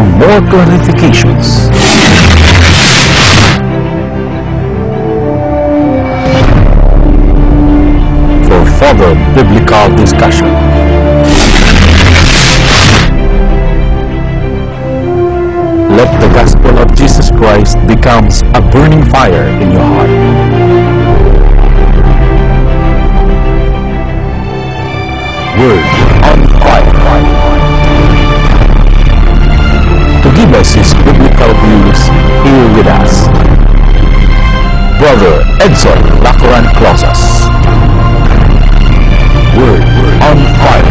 for more clarifications. For further biblical discussion. Let the gospel of Jesus Christ becomes a burning fire in your heart. Word on fire. To give us his biblical views, here with us, Brother Edson Lacoran Closas. Word on fire.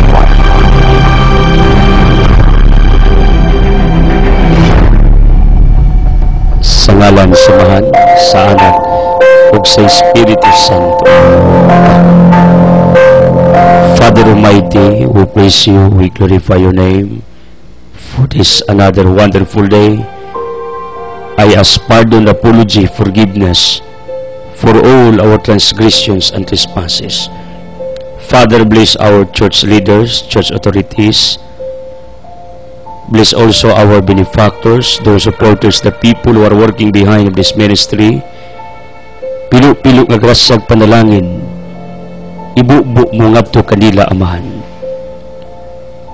Sa ngalan samahan, sa anak, ug sa Espiritu Santo. Father Almighty, we praise you, we glorify your name for this another wonderful day. I ask pardon, apology, forgiveness for all our transgressions and trespasses. Father, bless our church leaders, church authorities. Bless also our benefactors, those supporters, the people who are working behind this ministry. Pilo-pilo nga grasyag panalangin, ibu-bu mo ngadto kanila, Amahan.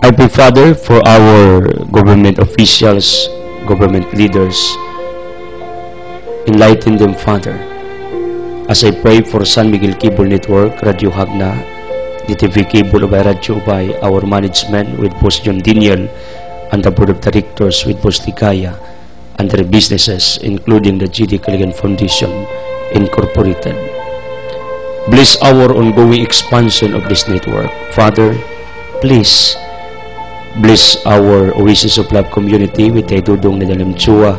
I pray, Father, for our government officials, government leaders. Enlighten them, Father. As I pray for San Miguel Cable Network, Radio Hagna, DTV Cable by Radio by our management with Boss John Daniel, and the board of directors with Boss Ligaya and their businesses, including the GD Caligan Foundation Incorporated. Bless our ongoing expansion of this network. Father, please bless our Oasis of Love community with Dudong Nadalimchua.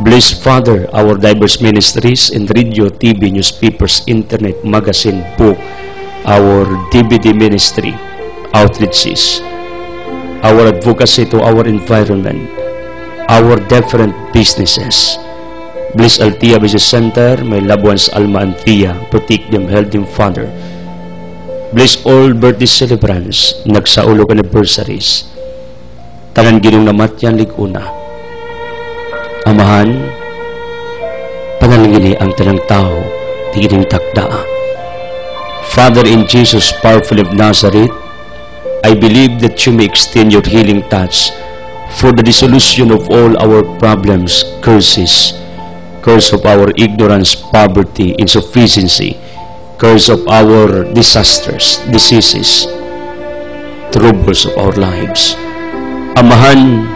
Bless, Father, our diverse ministries in radio, TV, newspapers, internet, magazine, book, our DVD ministry, outreaches, our advocacy to our environment, our different businesses. Bless Altia Business Center, my loved ones Alma and Thea, protect them, help them, Father. Bless all birthday celebrants, nagsaulog anniversaries, tanan ginong namatyan liguna. Amahan, panalangini ang tanang tao, di ining takdaa. Father, in Jesus' powerful of Nazareth, I believe that you may extend your healing touch for the dissolution of all our problems, curse of our ignorance, poverty, insufficiency, curse of our disasters, diseases, troubles of our lives. Amahan,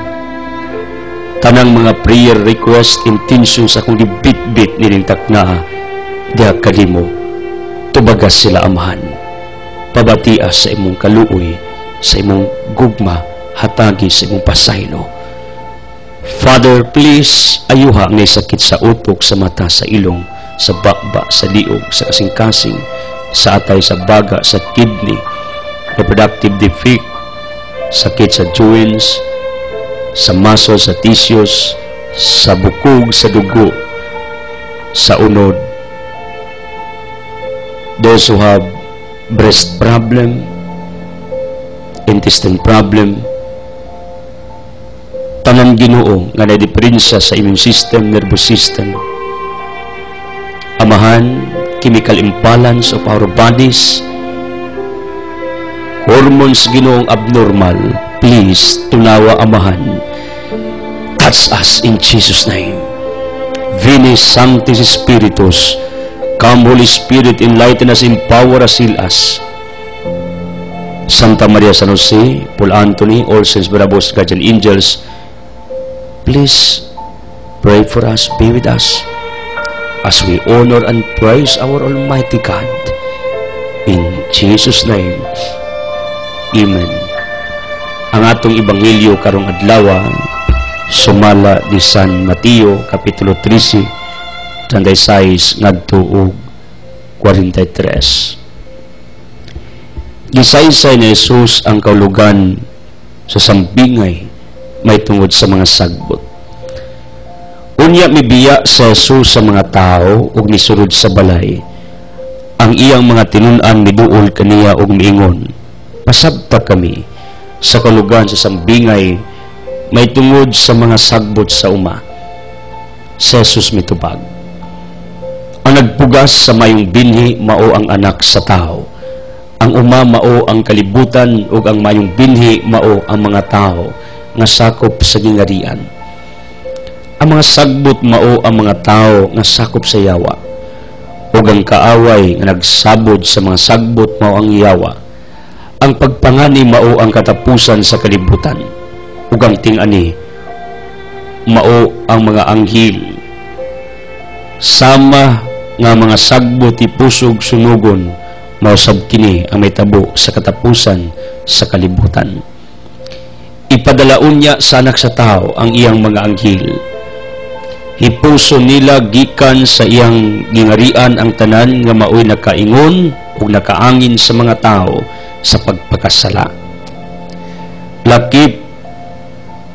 tanang mga prayer request, intentions akong dibit-bit nining takna, diha kalimo, tubagas sila, Amahan. Pabatias sa imong kaluoy, sa imong gugma, hatagi sa imong pasaylo. Father, please ayuha ang sakit sa utok, sa mata, sa ilong, sa bakba, sa liog, sa kasing-kasing, sa atay, sa baga, sa kidney, reproductive defect, sakit sa joints, sa muscles, sa tissues, sa bukog, sa dugo, sa unod. Those who have breast problem, intestine problem, tanan Ginoo nga na-diferensya sa immune system, nervous system. Amahan, chemical imbalance of our bodies, hormones Ginoong abnormal, please, tunawa, Amahan. Touch us in Jesus' name. Veni Sanctis Spiritus, come Holy Spirit, enlighten us, empower us, heal us. Santa Maria San Jose, Paul Anthony, all saints, bravoes, guardian angels, please pray for us, be with us as we honor and praise our Almighty God. In Jesus' name, Amen. Ang atong ebanghelyo karong adlaw sumala di San Mateo kapitulo 13 36 ngadto og 43. Gisaysay ni Jesus ang kaulugan sa sambingay may tungod sa mga sagbot. Unya mibiya sa Jesus sa mga tao ug nisulod sa balay. Ang iyang mga tinun-an miduol kaniya og miingon, pasabta kami sa kaulugan sa sambingay may tungod sa mga sagbot sa uma. Si Jesus mitubag. Ang nagpugas sa mayong binhi mao ang anak sa tao. Ang uma mao ang kalibutan ug ang mayong binhi mao ang mga tao nga sakop sa gingarian. Ang mga sagbot mao ang mga tao nga sakop sa yawa. Ug ang kaaway nga nagsabod sa mga sagbot mao ang yawa. Ang pagpangani mao ang katapusan sa kalibutan. Ug ang ting-ani mao ang mga anghel. Sama nga mga sagbot ipusog sunugon mao sab kini ang may tabo sa katapusan sa kalibutan. Ipadalaon niya sa anak sa tao ang iyang mga anghel. Hipuso nila gikan sa iyang gingarian ang tanan nga maoy nakaingon ug nakaangin sa mga tao sa pagpakasala. Lakip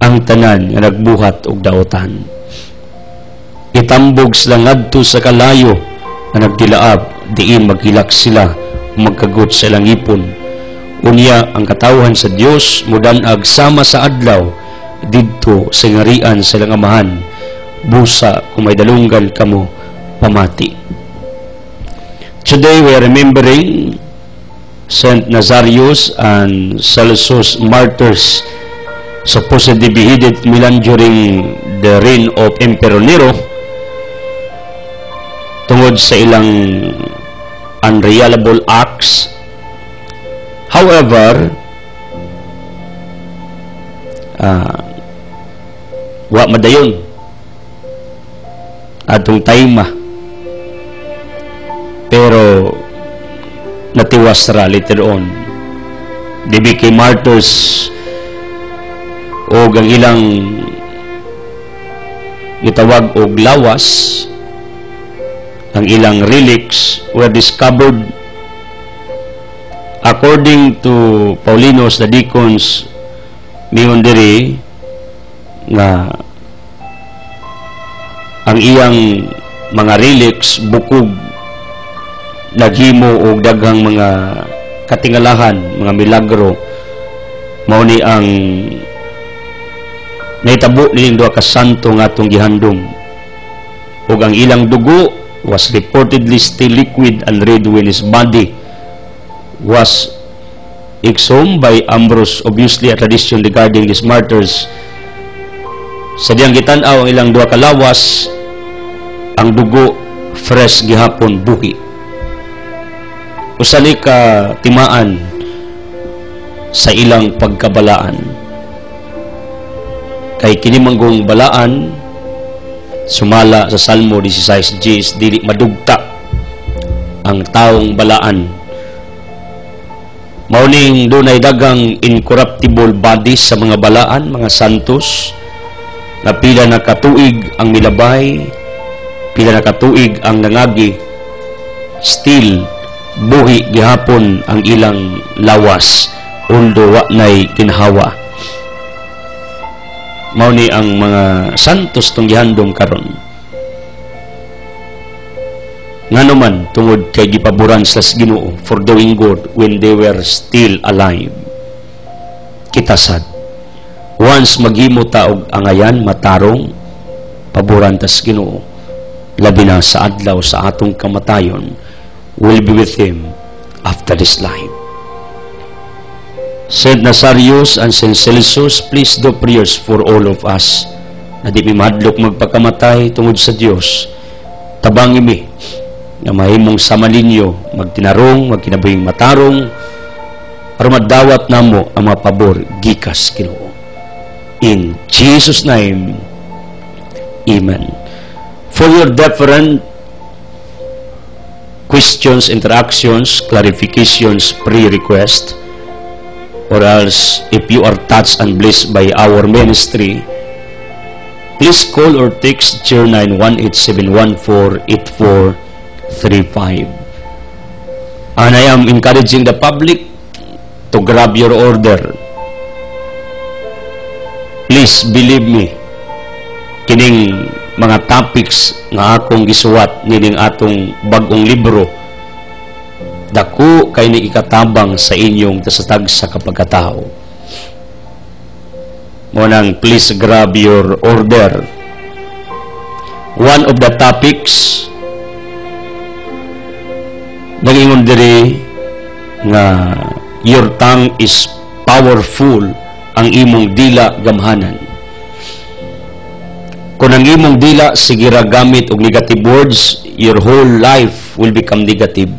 ang tanan nga nagbuhat og daotan. Itambog sila ngadto sa kalayo nga nagdilaab diin maghilak sila magkagot sa ilang ipon. Unya ang katawhan sa Dios mudanag sama sa adlaw didto sa ngarian sa ilang amahan. Busa kung may dalunggan kamo pamati. Today we are remembering Saint Nazarius and Celsus martyrs supposedly beheaded at Milan during the reign of Emperor Nero tungod sa ilang unreliable acts. However, wa madayon atong tayma, pero natiwas ra later on. They became martyrs o ang ilang gitawag og lawas, ang ilang relics were discovered according to Paulinus the Deacons mingon diri nga ang iyang mga relics bukog naghimo og daghang mga katingalahan, mga milagro. Mao ni ang naitabo nining duha ka santo nga atong gihandom. Ug ang ilang dugo was reportedly still liquid and red when his body was exhumed by Ambrose. Obviously a tradition regarding these martyrs. Sa diyang gitan-aw ang ilang duha ka lawas, ang dugo fresh gihapon buhi. Usali ka timaan sa ilang pagkabalaan. Kay kini manggong balaan sumala sa Salmo 16:10, dili madugta ang taong balaan. Mauning dunay dagang incorruptible bodies sa mga balaan, mga santos, na pila na katuig ang milabay, pila na katuig ang nangagi, still buhi gihapon ang ilang lawas undo wa nay kinhawa. Mao ni ang mga santos tong gihandom karon. Ngano man tungod kay gipaboran sa Ginoo for doing good when they were still alive. Kita sad once maghimo ta og angayan matarong paboran tas Ginoo, labi na sa adlaw sa atong kamatayon, will be with him after this life. Saint Nazarius and Saint Celsus, please do prayers for all of us na di mi madlok magpakamatay tungod sa Dios. Tabangi mi na mahimong samalinyo magtinarong, magkinabuhing matarong para madawat namo ang mga pabor gikas Ginoo. In Jesus' name, Amen. For your different questions, interactions, clarifications, pre-request, or else if you are touched and blessed by our ministry, please call or text 0918-714-8435. And I am encouraging the public to grab your order. Please believe me, kining mga topics nga akong gisuwat nining atong bagong libro, dako kay ni ikatabang sa inyong tasatag sa kapagkatao. mo nang please grab your order. One of the topics nangingon diri nga your tongue is powerful, ang imong dila gamhanan. Kung ang imong dila sige ra gamit og negative words, your whole life will become negative.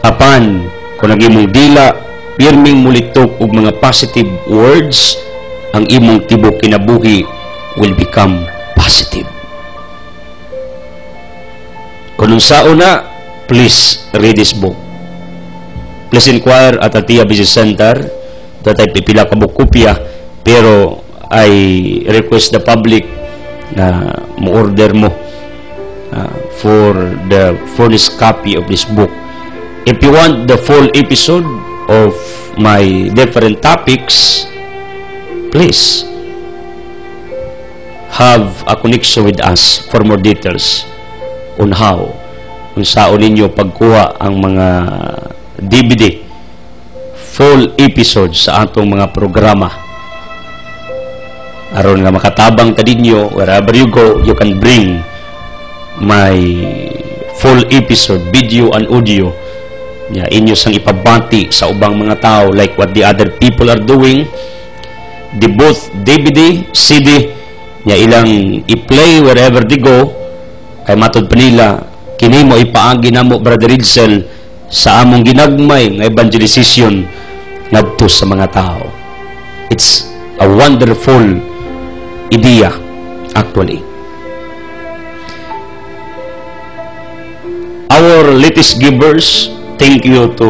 Apan kung ang imong dila pirming mulitok og mga positive words, ang imong tibok kinabuhi will become positive. Kung unsaon na, please read this book. Please inquire at Atia Business Center. Datay pipila ka buok kopya, pero I request the public na mo-order mo for the furnished copy of this book. If you want the full episode of my different topics, please have a connection with us for more details on how kung saan ninyo pagkuha ang mga DVD full episodes sa atong mga programa. Aron nga makatabang ta ninyo, wherever you go, you can bring my full episode, video and audio. Inyo sang ipabati sa ubang mga tao like what the other people are doing. The both DVD, CD, ilang i-play wherever they go. Kay matod pa nila, kini mo ipaagi namo, Brother Ridsel, sa among ginagmay nga evangelization ngadto sa mga tao. It's a wonderful idea, actually. Our latest givers, thank you to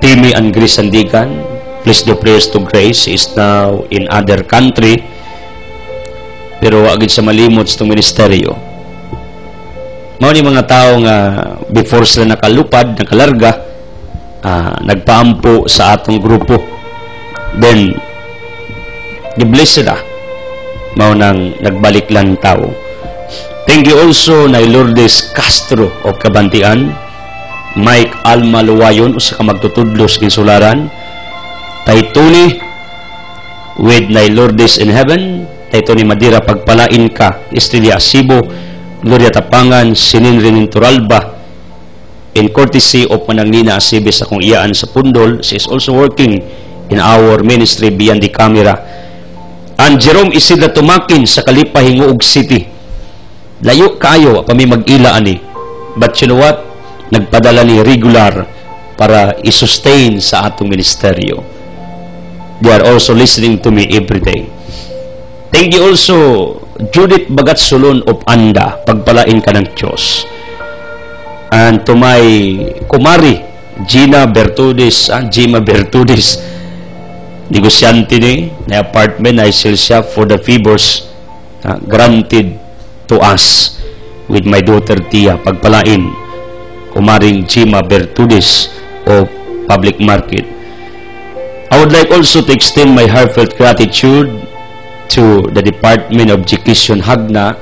Timmy and Grace Sandigan. Please do prayers to Grace. She is now in other country. Pero agad sa malimot sa itong ministeryo. Mao ni mga tao nga before sila nakalupad, nakalarga, nagpaampo sa atong grupo. Then, gibless sila. Mao nang nagbalik lang tao. Thank you also na Lourdes Castro of Kabantian, Mike Alma Luwayon usa ka magtutudlos ginsularan, Taytuni with na Lourdes in Heaven, Taytuni Madira pagpalain ka, Estrella Asibo, Gloria Tapangan, Sininrin Turalba, in courtesy of Manangnina Asibe sa kung iyaan sa Pundol. She is also working in our ministry beyond the camera. And Jerome Isidra Tumakin sa Kalipa, Hinguog City. Layo kayo kami mag-ila ani. But you know what? Nagpadala ni regular para i-sustain sa atong ministeryo. They are also listening to me every day. Thank you also Judith Bagat Sulon of Anda. Pagpalain ka ng Diyos. And to my kumari Gina Bertudis, negosyante ni na apartment na isil siya for the favors granted to us with my daughter Tia. Pagpalain kumaring Gina Bertudis of Public Market. I would like also to extend my heartfelt gratitude to the Department of Education Hagna,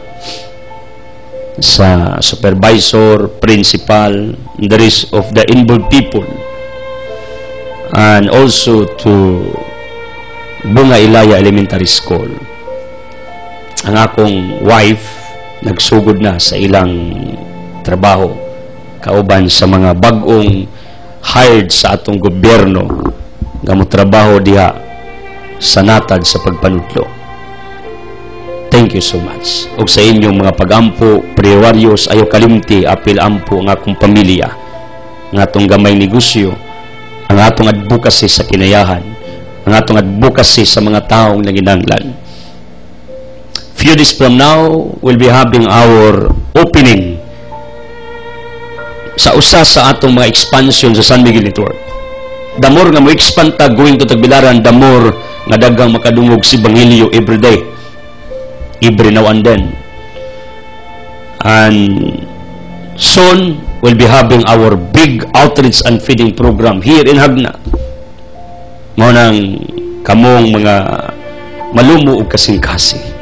sa supervisor, principal, and the rest of the involved people, and also to Bunga Ilaya Elementary School. Ang akong wife nagsugod na sa ilang trabaho kauban sa mga bagong hired sa atong gobyerno nga motrabaho diha sa natad sa pagpanudlo. Thank you so much. Og sa inyong mga pag-ampo, pre-warriors, ayaw kalimti, apil ampo ang akong pamilya, ang atong gamay negosyo, ang atong advocacy sa kinayahan, ang atong advocacy sa mga taong nanginanglan. Few days from now, we'll be having our opening sa usa sa atong mga expansion sa San Miguel Network. The more nga mo expand ta going to Tagbilaran, the more nga dagang makadungog si Ebanghelyo every day, every now and then. And soon, we'll be having our big outreach and feeding program here in Hagna. Mao nang kamong mga malumo ug kasing-kasing.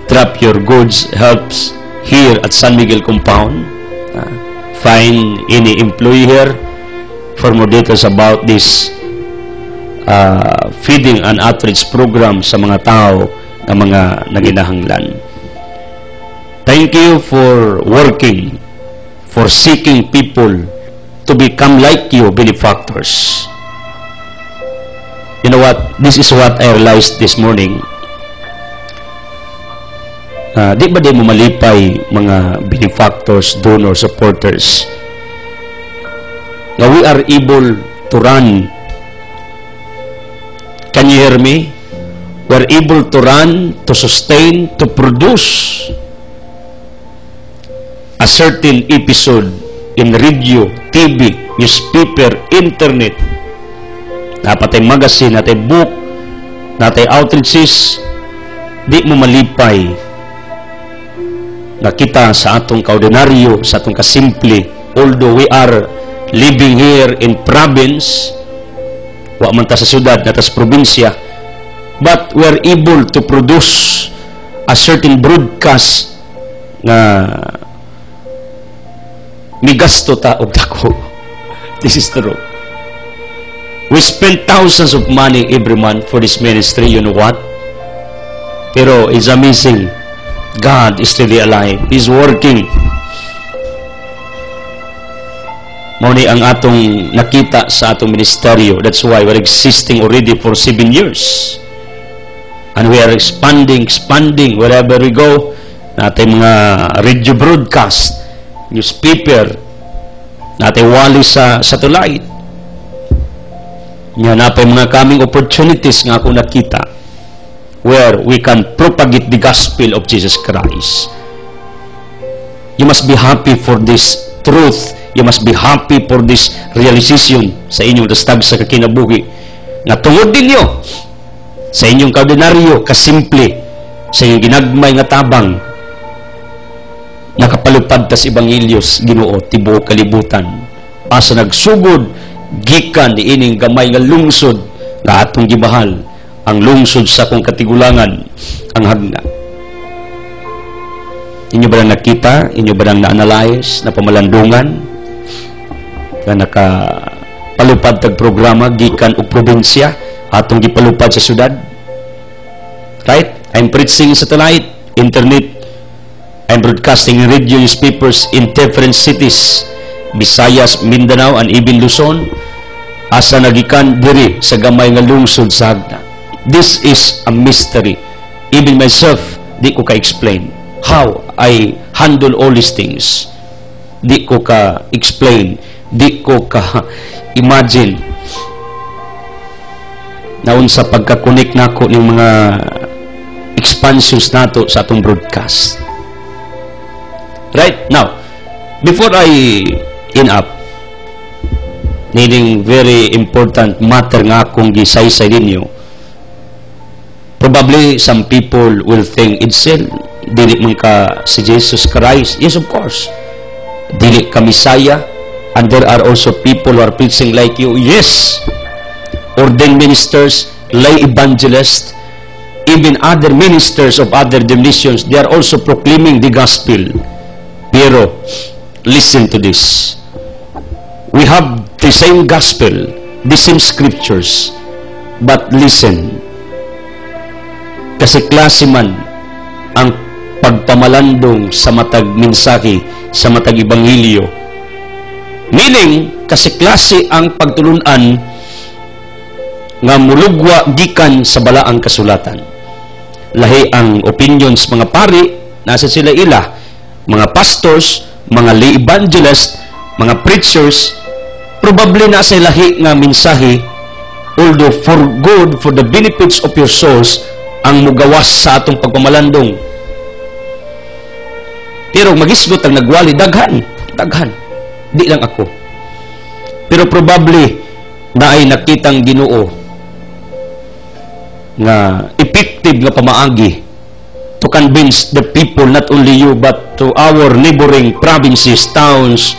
Drop your goods helps here at San Miguel Compound. Find any employee here for more details about this feeding and outreach program sa mga tao na mga naginahanglan. Thank you for working, for seeking people to become like you, benefactors. You know what? This is what I realized this morning. Di ba di mo malipay mga benefactors, donors, supporters, na we are able to run. Can you hear me? We are able to run, to sustain, to produce a certain episode in radio, TV, newspaper, internet, napatay magazine, natay book, natay outreaches. Di mo malipay na kita sa atong kaordinaryo, sa atong kasimple, although we are living here in province, wa man ta sa syudad, nata sa probinsya, but we are able to produce a certain broadcast na migasto ta og dako. This is true. We spend thousands of money every month for this ministry, you know what? Pero it's amazing. God is really alive. He's working. Mao ni ang atong nakita sa atong ministeryo. That's why we're existing already for 7 years. And we are expanding wherever we go. Natay mga radio broadcast, newspaper, natay wali sa satellite. Nga napay mga coming opportunities nga ako nakita where we can propagate the gospel of Jesus Christ. You must be happy for this truth. You must be happy for this realization sa inyong dastag sa kakinabuhi. Nga tungod ninyo sa inyong kaordinaryo, kasimple, sa inyong ginagmay nga tabang, nakapalupad tas Ebangelyos, Ginoo, tibuok kalibutan. Asa nagsugod, gikan ni ining gamay nga lungsod nga atong gibahal, ang lungsod sa akong katigulangan, ang hagna. Inyo ba lang nakita? Inyo ba lang na-analyze, na pamalandungan, na nakapalupad tag programa, gikan o probinsya, atong gipalupad sa syudad? Right? I'm preaching sa satellite, internet, I'm broadcasting in radio, newspapers in different cities, Visayas, Mindanao, and even Luzon, asa nagikan diri sa gamay nga lungsod sa hagna. This is a mystery. Even myself, di ko ka-explain how I handle all these things. Di ko ka-explain, di ko ka-imagine naun sa pagka-connect nako ng mga expansions nato sa atong broadcast. Right? Now, before I end up, needing very important matter nga akong gisaysay ninyo, probably some people will think, Edsel, dili man ka si Jesus Christ. Yes, of course. Dili ka Messiah, and there are also people who are preaching like you. Yes. Ordained ministers, lay evangelists, even other ministers of other denominations, they are also proclaiming the gospel. Pero, listen to this. We have the same gospel, the same scriptures, but listen. Kasi klase man ang pagpamalandong sa matag mensahe, sa matag ebanghelyo. Meaning, kasi klase ang pagtulunan nga mulugwa gikan sa balaang kasulatan. Lahi ang opinions mga pari, nasa sila ila, mga pastors, mga lay evangelists, mga preachers, probably nasa lahi nga mensahe, although for good, for the benefits of your souls, ang mugawas sa atong pagpamalandong. Pero magisgot ang nagwali, daghan, di lang ako. Pero probably na ay nakitang Ginoo nga effective nga pamaagi to convince the people, not only you, but to our neighboring provinces, towns,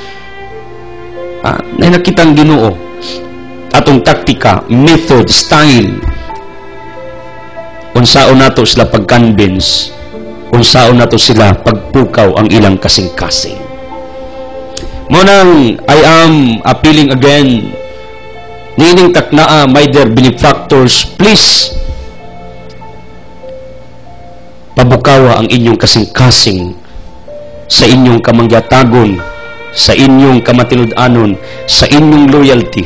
na nakitang Ginoo atong taktika, method, style, unsaon nato sila pag-convince, unsaon nato sila pagpukaw ang ilang kasing-kasing. Munang I am appealing again nining taknaa, my dear benefactors, please, pabukawa ang inyong kasing-kasing sa inyong kamangyatagon, sa inyong kamatinud-anon, sa inyong loyalty.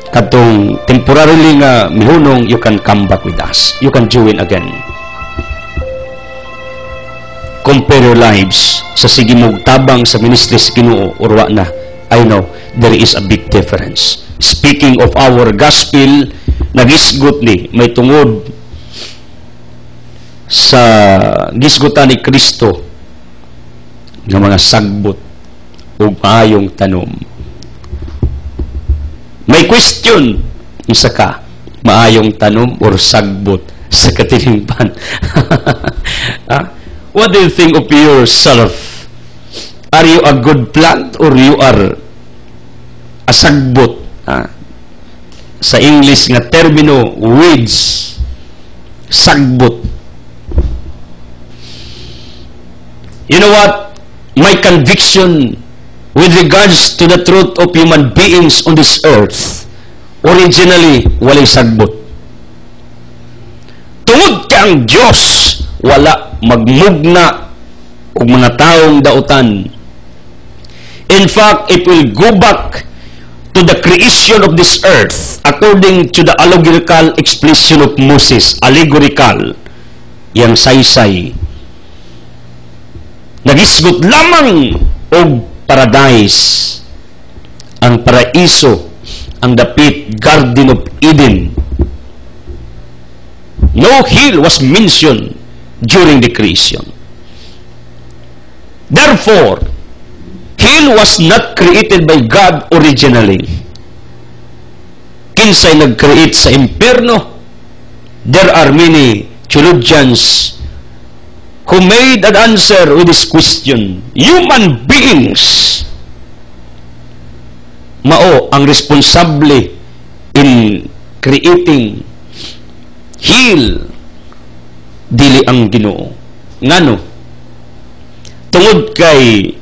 Katong temporarily nga mihunong, you can come back with us. You can join again. Compare your lives sa sigimog tabang sa ministry sa Ginoo or wa na. I know there is a big difference. Speaking of our gospel, nagisgot ni may tungod sa gisgutan ni Kristo ng mga sagbot o maayong tanom. May question, isa ka, maayong tanom or sagbot sa katilingban. What do you think of yourself? Are you a good plant or you are a sagbot? Sa English nga termino, weeds, sagbot. You know what? My conviction with regards to the truth of human beings on this earth, originally, walay sagbot. Tungod ka ang Diyos, wala magmugna o mga taong dautan. In fact, it will go back to the creation of this earth according to the allegorical expression of Moses. Allegorical, yang saysay. Nagisgot lamang og paradise, ang paraiso, ang dapit Garden of Eden. No hill was mentioned during the creation. Therefore, hill was not created by God originally. Kinsay nag-create sa impyerno? There are many theologians who made an answer with this question. Human beings mao ang responsable in creating hill, dili ang Ginoo. Ngano? Tungod kay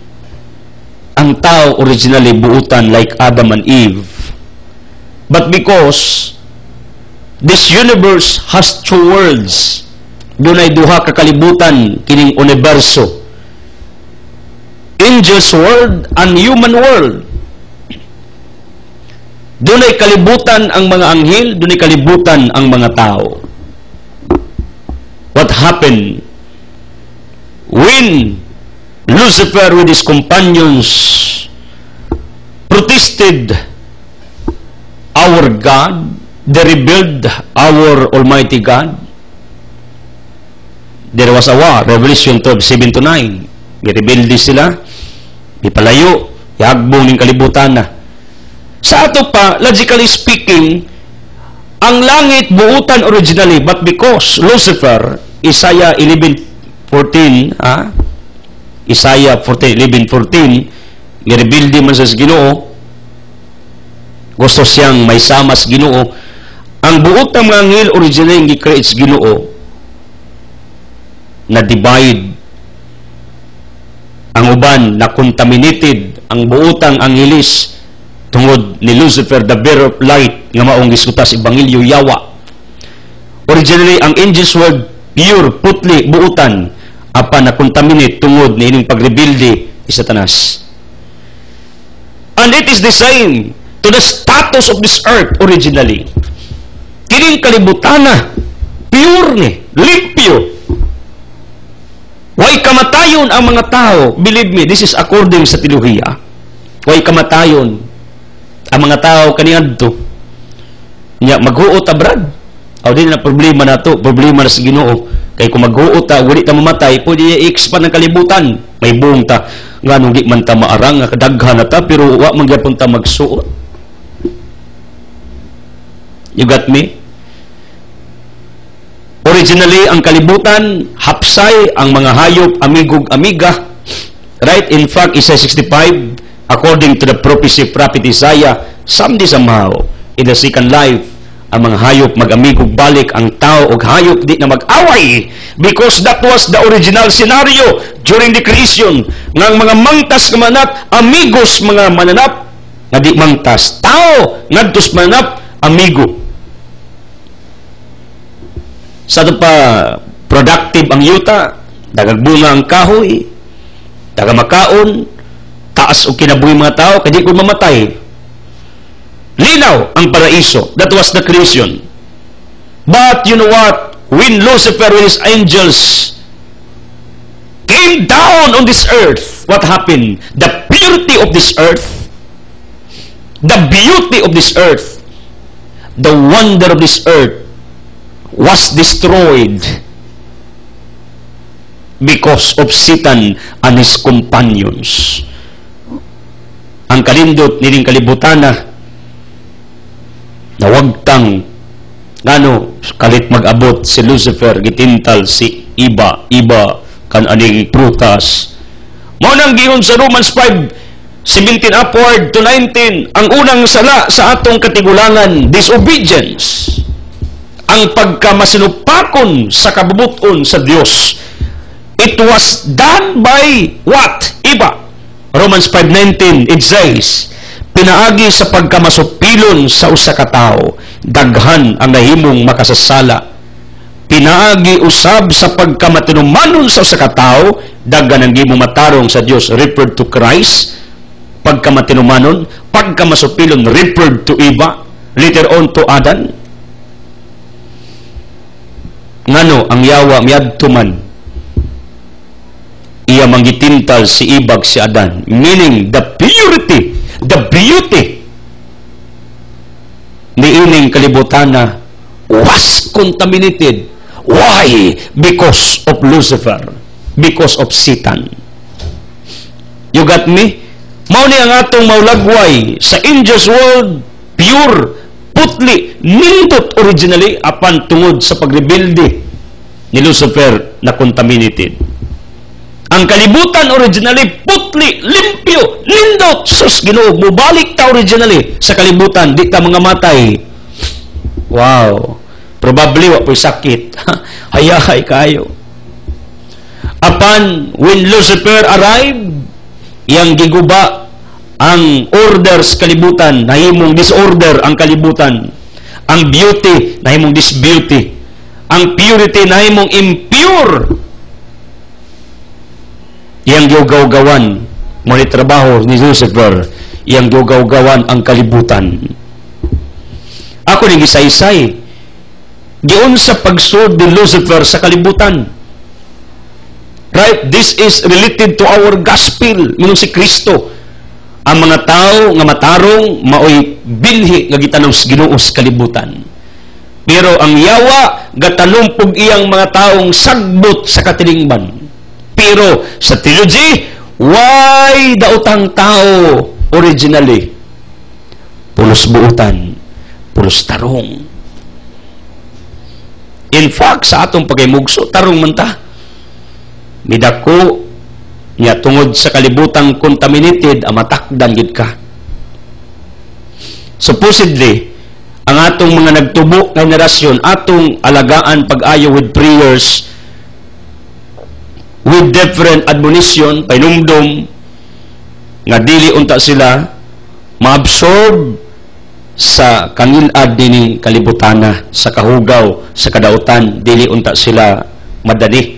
ang tao originally buutan like Adam and Eve, but because this universe has two worlds, dunay duha ka kalibutan kining universo, angels world and human world. Dunay kalibutan ang mga anghel, dunay kalibutan ang mga tao. What happened when Lucifer with his companions protested our God, they rebelled our Almighty God? There was a war, Revelation 12:7-9. Rebelde sila, ipalayo, yagbong ng kalibutan na. Sa ato pa, logically speaking, ang langit buutan originally, but because Lucifer, Isaiah 11:14, Isaiah 11:14, nirebuildi man sa Ginoo, gusto siyang may sama sa Ginoo, ang buot ng mga anghel originally gi-create sa Ginoo, na divide, ang uban na contaminated, ang buotang anghelis tungod ni Lucifer, the bearer of light, nga maong gisutas Ebanghelyo yawa. Originally, ang angels were pure, putli, buutan, apa na contaminate tungod ni ining pagrebuilde ni Satanas. And it is the same to the status of this earth originally. Kining kalibutana, pure ni, limpyo. Way kamatayon ang mga tao. Believe me, this is according sa teolohiya. Way kamatayon ang mga tao kaniadto. Nya maghuot abrad. Aw din na problema nato, problema na sa Ginoo. Kay kung maghuot ta, wali ta mamatay, pwede i-expand ng kalibutan. May buong ta nganong di man ta maarang nga kadaghan na ta pero wa man gyapon ta magsuot. You got me? Originally, ang kalibutan, hapsay, ang mga hayop, amigog-amiga. Right? In fact, Isaiah 65, according to the prophecy of Prophet Isaiah, someday somehow, in the second life, ang mga hayop mag-amigog balik, ang tao o hayop di na mag-away. Because that was the original scenario during the creation. Ng mga mangtas na manap, amigos mga mananap, nga di mangtas. Tao ngadtos manap amigo. Sa ito pa productive ang yuta, dagagbunga ang kahoy, dagamakaon, taas o kinabuhi mga tao, kadi ko mamatay. Linaw ang paraiso. That was the creation. But you know what? When Lucifer with his angels came down on this earth, what happened? The purity of this earth, the beauty of this earth, the wonder of this earth was destroyed because of Satan and his companions. Ang kalindot nining kalibutan na wagtang kalit mag-abot si Lucifer, gitintal si iba kan aning prutas. Mao nang giyon sa Romans 5:17 upward to 19, ang unang sala sa atong katigulangan, disobedience. Ang pagkamasinupakon sa kabubuton sa Dios. It was done by what? Iba. Romans 5:19, it says, pinaagi sa pagkamasupilon sa usa ka tawo, daghan ang nahimong makasasala. Pinaagi usab sa pagkamatinumanon sa usa ka tawo, daghan ang gihimong matarong sa Dios, referred to Christ. Pagkamatinumanon, pagkamasupilon, referred to Eva, later on to Adan. Ngano ang yawa miadto man iya manggitintal si ibag si Adan, meaning the purity, the beauty ni ining kalibutan was contaminated. Why? Because of Lucifer, because of Satan. You got me? Mao ni ang atong maulagway sa angels world, pure, putli, nindot originally, apan tungod sa pagrebelde ni Lucifer na contaminated. Ang kalibutan originally putli, limpyo, nindot. Sus, Ginoo, mubalik ta originally sa kalibutan, di ta mga matay. Wow. Probably wa po'y sakit. Hayahay kayo. Apan when Lucifer arrived, iyang giguba ang orders kalibutan, nahimong disorder ang kalibutan. Ang beauty, nahimong disbeauty. Ang purity, nahimong impure. Iyang giugaw-gawan, muli trabaho ni Lucifer, iyang giugaw-gawan ang kalibutan. Ako ning gisaysay, giun sa pagsud ni Lucifer sa kalibutan. Right? This is related to our gospel, minung si Kristo. Ang mga tao nga matarong maoy binhi nga gitanos Ginoo sa kalibutan. Pero ang yawa gatalumpog iyang mga taong sagbot sa katilingban. Pero sa theology, why daotang tao originally? Pulos buutan, pulos tarong. In fact, sa atong pagkaymugso, tarong man ta. Midako niya tungod sa kalibutang contaminated, amatakdan gid ka. Supposedly, ang atong mga nagtubo nga henerasyon, atong alagaan pag-ayo with prayers, with different admonition, painumdom, nga dili unta sila maabsorb sa kangilad dining kalibutana, sa kahugaw, sa kadautan, dili unta sila madali.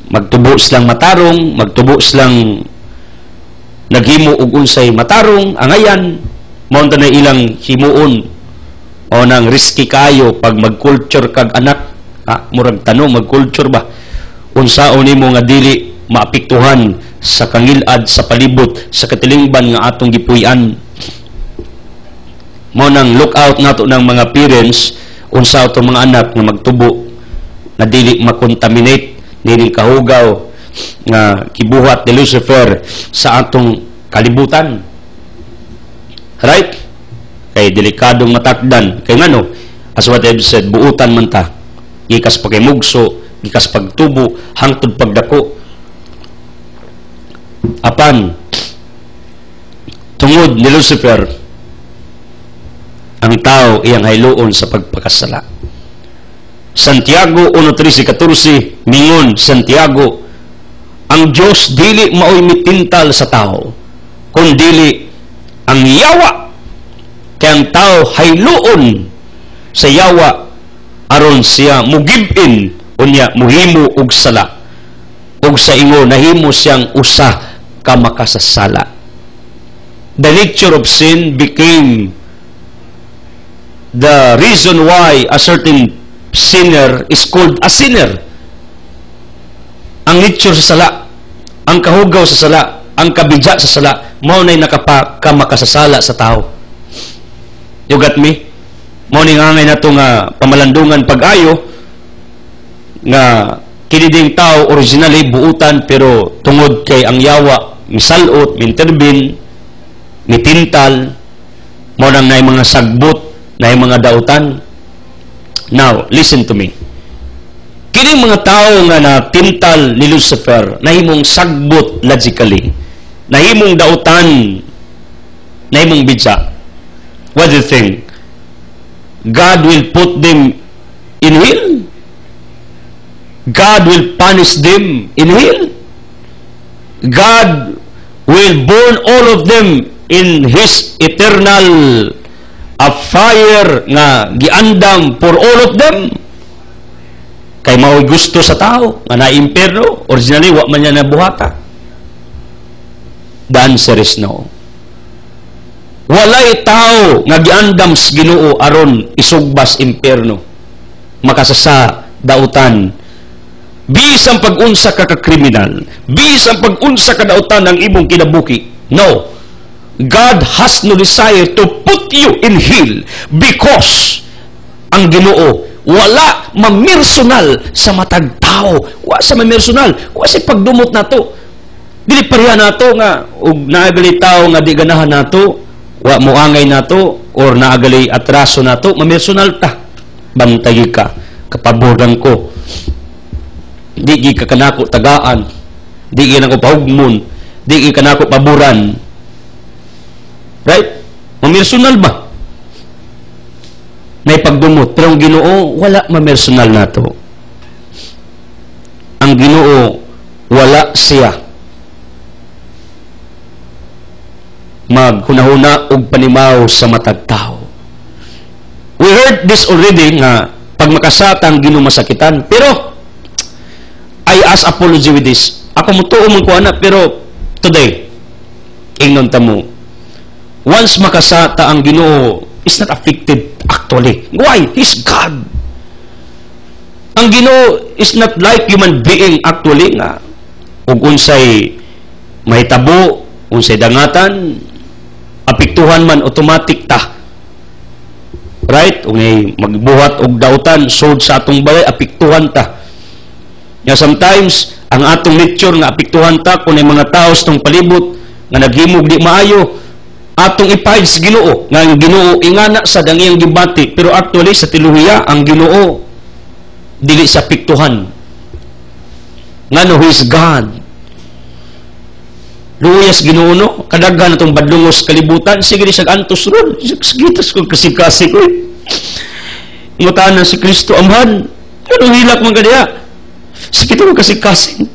Magtubo silang matarong, magtubo silang naghimo og unsay matarong, angayan, mao na ilang himuon o nang risky kayo pag mag-culture kag anak. Murag tanong, mag-culture ba? Unsaon nimo nga dili maapektuhan sa kangilad, sa palibot, sa katilingban nga atong gipuy-an. Mao nang look out nato ng mga parents, unsa ato mga anak nga magtubo na dili makontaminate nining kahugaw nga kibuhat ni Lucifer sa atong kalibutan. Right? Kay delikadong matakdan. Kay ngano, as what I've said, buutan man ta. Gikas pagkaymugso, gikas pagtubo, hangtod pagdako. Apan tungod ni Lucifer, ang tao iyang hayloon sa pagpakasala. Santiago 1:13-14, mingon Santiago, ang Dios dili maoy mitintal sa tao, kundili ang yawa. Kaya ang tao hayluon sa yawa aron siya mugibin unya muhimo og sala. Og sa ingo nahimo siyang usa ka makasasala. The nature of sin became the reason why a certain sinner is called a sinner. Ang nature sa sala, ang kahugaw sa sala, ang kabidya sa sala, mao nay nakamakasasala sa tao. You got me? Mao ni nga na ito nga pamalandungan pag-ayo nga kiniding tao originally buutan pero tungod kay ang yawa misalot, minterbin, mitintal, mao nang nay mga sagbot, nay mga dautan. Now, listen to me. Kining mga tao nga natintal ni Lucifer, nahimong sagbot logically, nahimong dautan, nahimong bidya. What do you think? God will put them in hell? God will punish them in hell? God will burn all of them in His eternal fire nga giandam for all of them? Kay mao'y gusto sa tao nga na-imperno, originally wa man niya nabuhata. The answer is no. Walay tao nga giandam sa Ginoo aron isugbas imperno, makasasa dautan. Bisan pag-unsa ka kriminal, bisan pag-unsa ka dautan ang imong kinabuki. No. God has no desire to put you in hell because ang Ginoo wala mamersonal sa matag tao. Wa sa mamersonal, wa sa pagdumot nato. Dili pareha nato nga og naagali tao nga di ganahan nato, wa moangay nato or naagali atraso nato, mamersonal ta. Bantay ka, kapaboran ko. Di gi ka kanako tagaan, di gi nako pahugmon, di gi kanako paboran. Right? Mamersonal ba? May pagdumot. Pero ang Ginoo, wala mamersonal nato. Ang Ginoo, wala siya maghunahuna og panimaw sa matag tao. We heard this already nga pag makasatang Ginoo masakitan. Pero I ask apology with this. Ako mutuo man ko ana, pero today ingnon ta mo. Once makasata ang Ginoo is not affected actually. Why? He's God. Ang Ginoo is not like human being actually nga ug unsay mahitabo, unsay dangatan, apektuhan man automatic ta. Right? Ug magbuhat og dautan sod sa atong balay, apektuhan ta. Nga sometimes ang atong nature nga apektuhan ta kun ay mga tao sa tong palibot nga naghimog di maayo, atong ipahid sa Ginoo nga ang Ginoo ingana sa dangiyang gibati, pero actually sa teolohiya ang Ginoo dili sa apektuhan. Ngano, He is God. Luyas Ginoo no, kadaghan atong badlungos kalibutan, sige di sag antos ron, gitas ko kasi ko. Ngutanan si Kristo amhan, anong hilak man kadiya? Sakit mo kasi-kasing.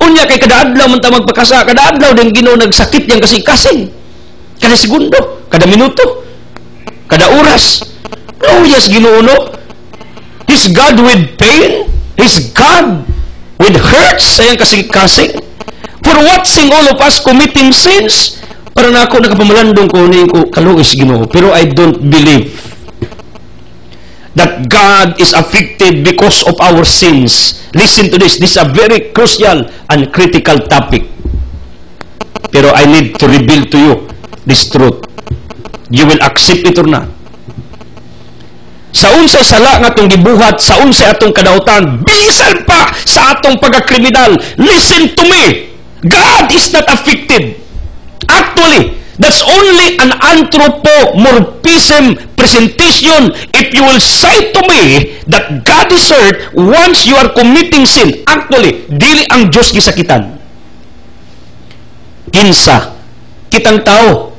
Unya kay kada adlaw man ta magpakasa, kada adlaw din Ginoo nagsakit yang kasi-kasing. Kada segundo, kada minuto, kada oras. Luyas Ginoo no. He's God with pain. He's God with hurts sayang kasing-kasing. For watching all of us committing sins. Para na ako nakapamalandong ko ni ko kalungis Ginoo. Pero I don't believe that God is affected because of our sins. Listen to this. This is a very crucial and critical topic. Pero I need to reveal to you this truth. You will accept it or not. Sa unsay sala nga atong gibuhat, sa unsay atong kadautan, bisan pa sa atong pagkakriminal, listen to me. God is not affected. Actually, that's only an anthropomorphism presentation. If you will say to me that God is hurt once you are committing sin, actually, dili ang Diyos gisakitan. Kinsa, kitang tao,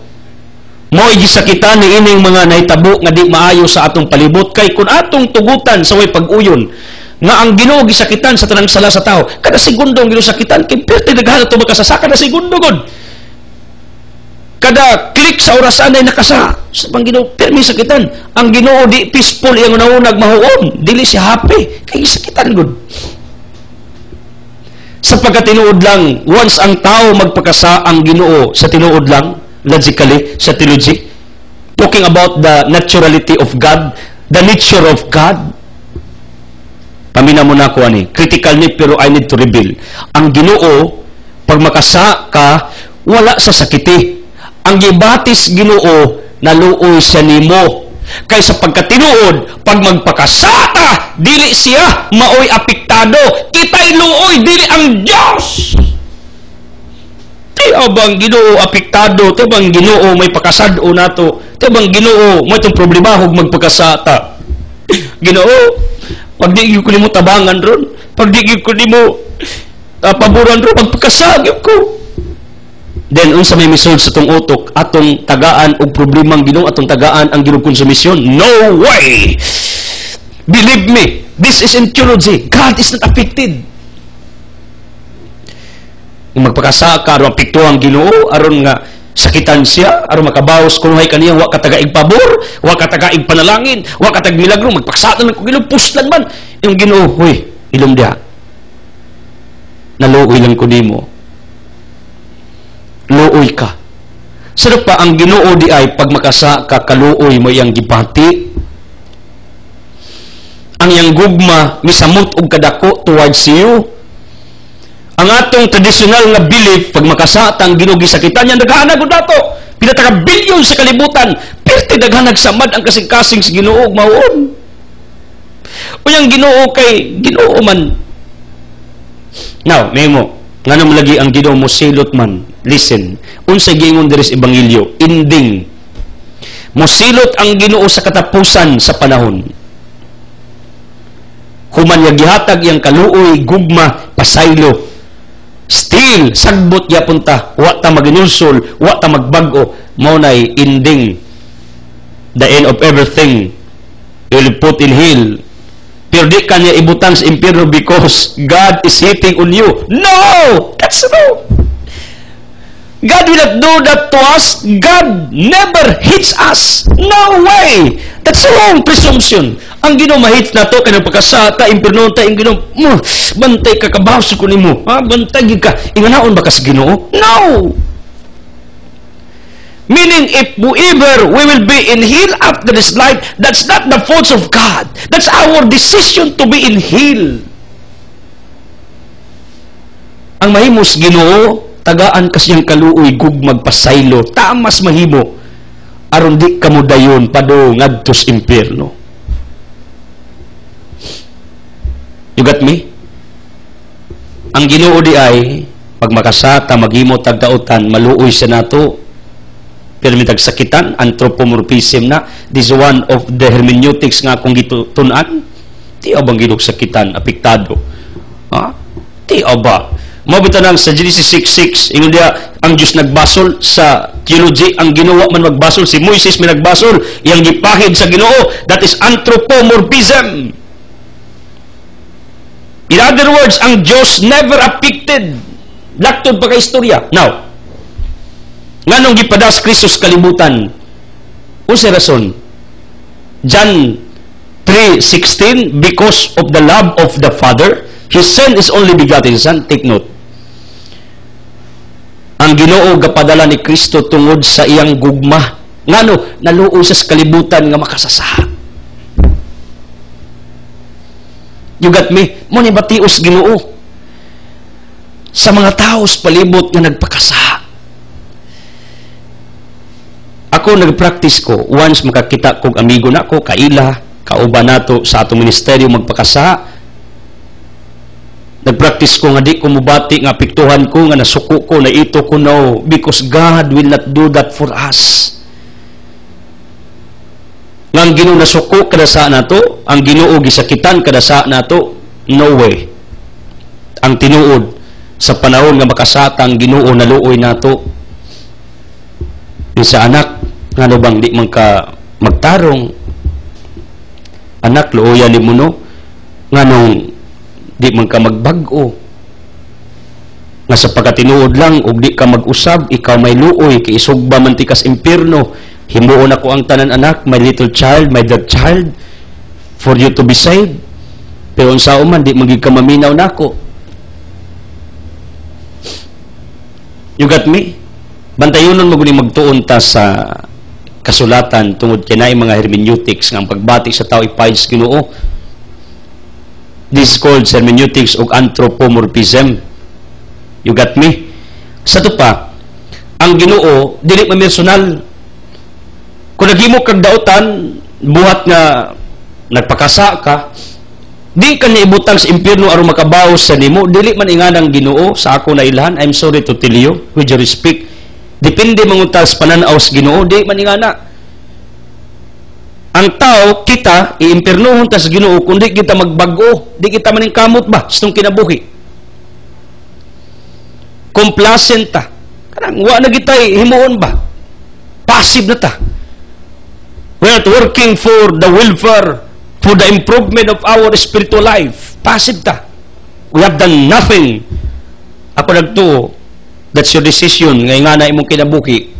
mo'y gisakitan ni ining mga nahitabo nga di maayo sa atong palibot, kay kun atong tugutan sa way pag-uyon, nga ang Ginoo gisakitan sa tanang sala sa tao, kada segundo ang Ginoo sakitan, kay perti naghanap to makasasa kada segundo god. kada click sa orasan ay nakasa sa pang Ginoo. Pero may sakitan, ang Ginoo di peaceful iyang unahunag mahuon, dili siya happy kay sakitan gud. Sapagkat tinuod lang, once ang tao magpakasa ang Ginoo sa tinuod lang, logically, sa theology, talking about the naturality of God, the nature of God, pamina mo na ako ani, critical ni pero I need to reveal. Ang Ginoo, pag makasa ka, wala sa sakiti. Ang gibatis Ginoo, naluoy siya nimo. Kaysa pagkatinuod, pag magpakasata, dili siya maoy apektado. Kita'y luoy, dili ang Diyos. Tiyo bang Ginoo apektado? Tiyo bang Ginoo may pakasado nato? Tiyo bang Ginoo may itong problema kung magpakasata? Ginoo, pag di ko nimo tabangan ron, pag di ko nimo paboran ron, magpakasagip ko. Then, unsa may misod sa itong utok, atong tagaan o problemang Ginoo, atong tagaan ang Ginoo konsumisyon? No way! Believe me, this is in theology. God is not affected. Kung magpakasa ka, aron apekto ang Ginoo, aron nga sakitan siya, aron makabawas kung hay kaniya, wa katagaig pabor, wa katagaig panalangin, wa katag milagro, magpakasatan lang kung Ginoo, puslan man. Yung Ginoo, huy, ilong diha. Naluoy lang ko nimo. Luoy ka. Sarap pa ang Ginoo di ay pag makasa ka kaluoy mo iyang gibati. Ang iyang gugma misamot og kadako towards you. Ang atong traditional nga belief pag makasa ta ang Ginoo gisakitan niya daghanag gud nato. Pinataka bilyon sa kalibutan, perti daghanag samad ang kasing-kasing sa Ginoo mawon. Uyang Ginoo kay Ginoo man. Now, nemo nganong lagi ang Ginoo mo silot man. Listen, unsay giingon diri sa ebanghelyo, ending. Mosilot ang Ginoo sa katapusan sa panahon. Human nga gihatag iyang kaluoy, gugma, pasaylo. Still, sagbot gyapon ta, wa ta maginulsol, wa ta magbag-o, mao nay ending. The end of everything. You'll put in hell. Pero di ka niya ibutan sa impyerno because God is hitting on you. No! That's wrong. God will not do that to us. God never hits us. No way! That's wrong presumption. Ang Ginoo mahit na to, kanang pagkasata, impyerno ta, ang Ginoo, bantay ka, kabaso ko nimo. Bantay ka. Inganaon ba ka sa Ginoo? No! Meaning, if whoever we will be in hell after this life, that's not the fault of God. That's our decision to be in hell. Ang mahimos Ginoo, tagaan kasiyang kaluoy gugmag pasaylo, tamas mahimo, aron di kamo dayon pado ngadto sa impyerno. You got me? Ang Ginoo di ay, pag makasata, maghimo tagdautan, maluoy siya nato, pero may tagsakitan, anthropomorphism na. This is one of the hermeneutics nga kung gitutunan. Di abang ginugsakitan, apektado. Ha? Di aba. Mabita nang sa Genesis 6:6, ingon dia, ang Diyos nagbasol sa theology, ang Ginoo man magbasol, si Moises may nagbasol, iyang gipahid sa Ginoo, that is anthropomorphism. In other words, ang Diyos never affected. Laktod pa ka istorya. Now, nganong gipadas Kristus kalibutan? Unsay rason? John 3:16, because of the love of the Father, His Son is only begotten Son. Take note. Ang Ginoo gapadala ni Kristo tungod sa iyang gugma. Ngano? Naluoy sa kalibutan nga makasasaha. You got me? Mo ni batios Ginoo sa mga tao sa palibot nga nagpakasaha. Ako nag-practice ko, once makakita kong amigo na ko, kaila, kauban nato sa atong ministeryo magpakasa, nag-practice ko nga di ko mubati nga apektuhan ko, nga nasuko ko, na ito ko, no, because God will not do that for us. Nga ang Ginoo nasuko kada sa nato, ang Ginoo gisakitan kada sa nato, no way. Ang tinuod sa panahon nga makasata ang Ginoo naluoy nato, sa anak, nga bang di man ka magtarong, anak, luoyan ni mo no, nga nung di man ka magbago, nga sa pagkatinuod lang ug di ka mag-usab, ikaw may luoy kay isugba man ti kas impierno. Himuon ako ang tanan anak, my little child, my dear child, for you to be saved. Pero unsa man di magig ka maminaw nako. You got me? Bantayonon mo guni magtuon ta sa kasulatan tungod kay naay mga hermeneutics nga ang pagbati sa tao ipaid sa Ginoo. This is called hermeneutics ug anthropomorphism. You got me? Sa to pa, ang Ginoo dili man personal. Kung naghimo kag daotan buhat nga nagpakasa ka, di ka niibutang sa impyerno aron makabaw sa nimo, dili man inganang Ginoo sa ako na ilhan. I'm sorry to tell you, with your respect, depende mangunta sa pananaw sa Ginoo, di man ingana. Ang tao kita iimpiernohon ta sa Ginoo kundi kita magbago, di kita maningkamot ba sa itong kinabuhi. Complacent ta. Kanang wa na kita himuon ba? Passive na ta. We're not working for the welfare, for the improvement of our spiritual life. Passive ta. We have done nothing. Ako nagtuo, that's your decision. Ngay nga na imong kinabuhi.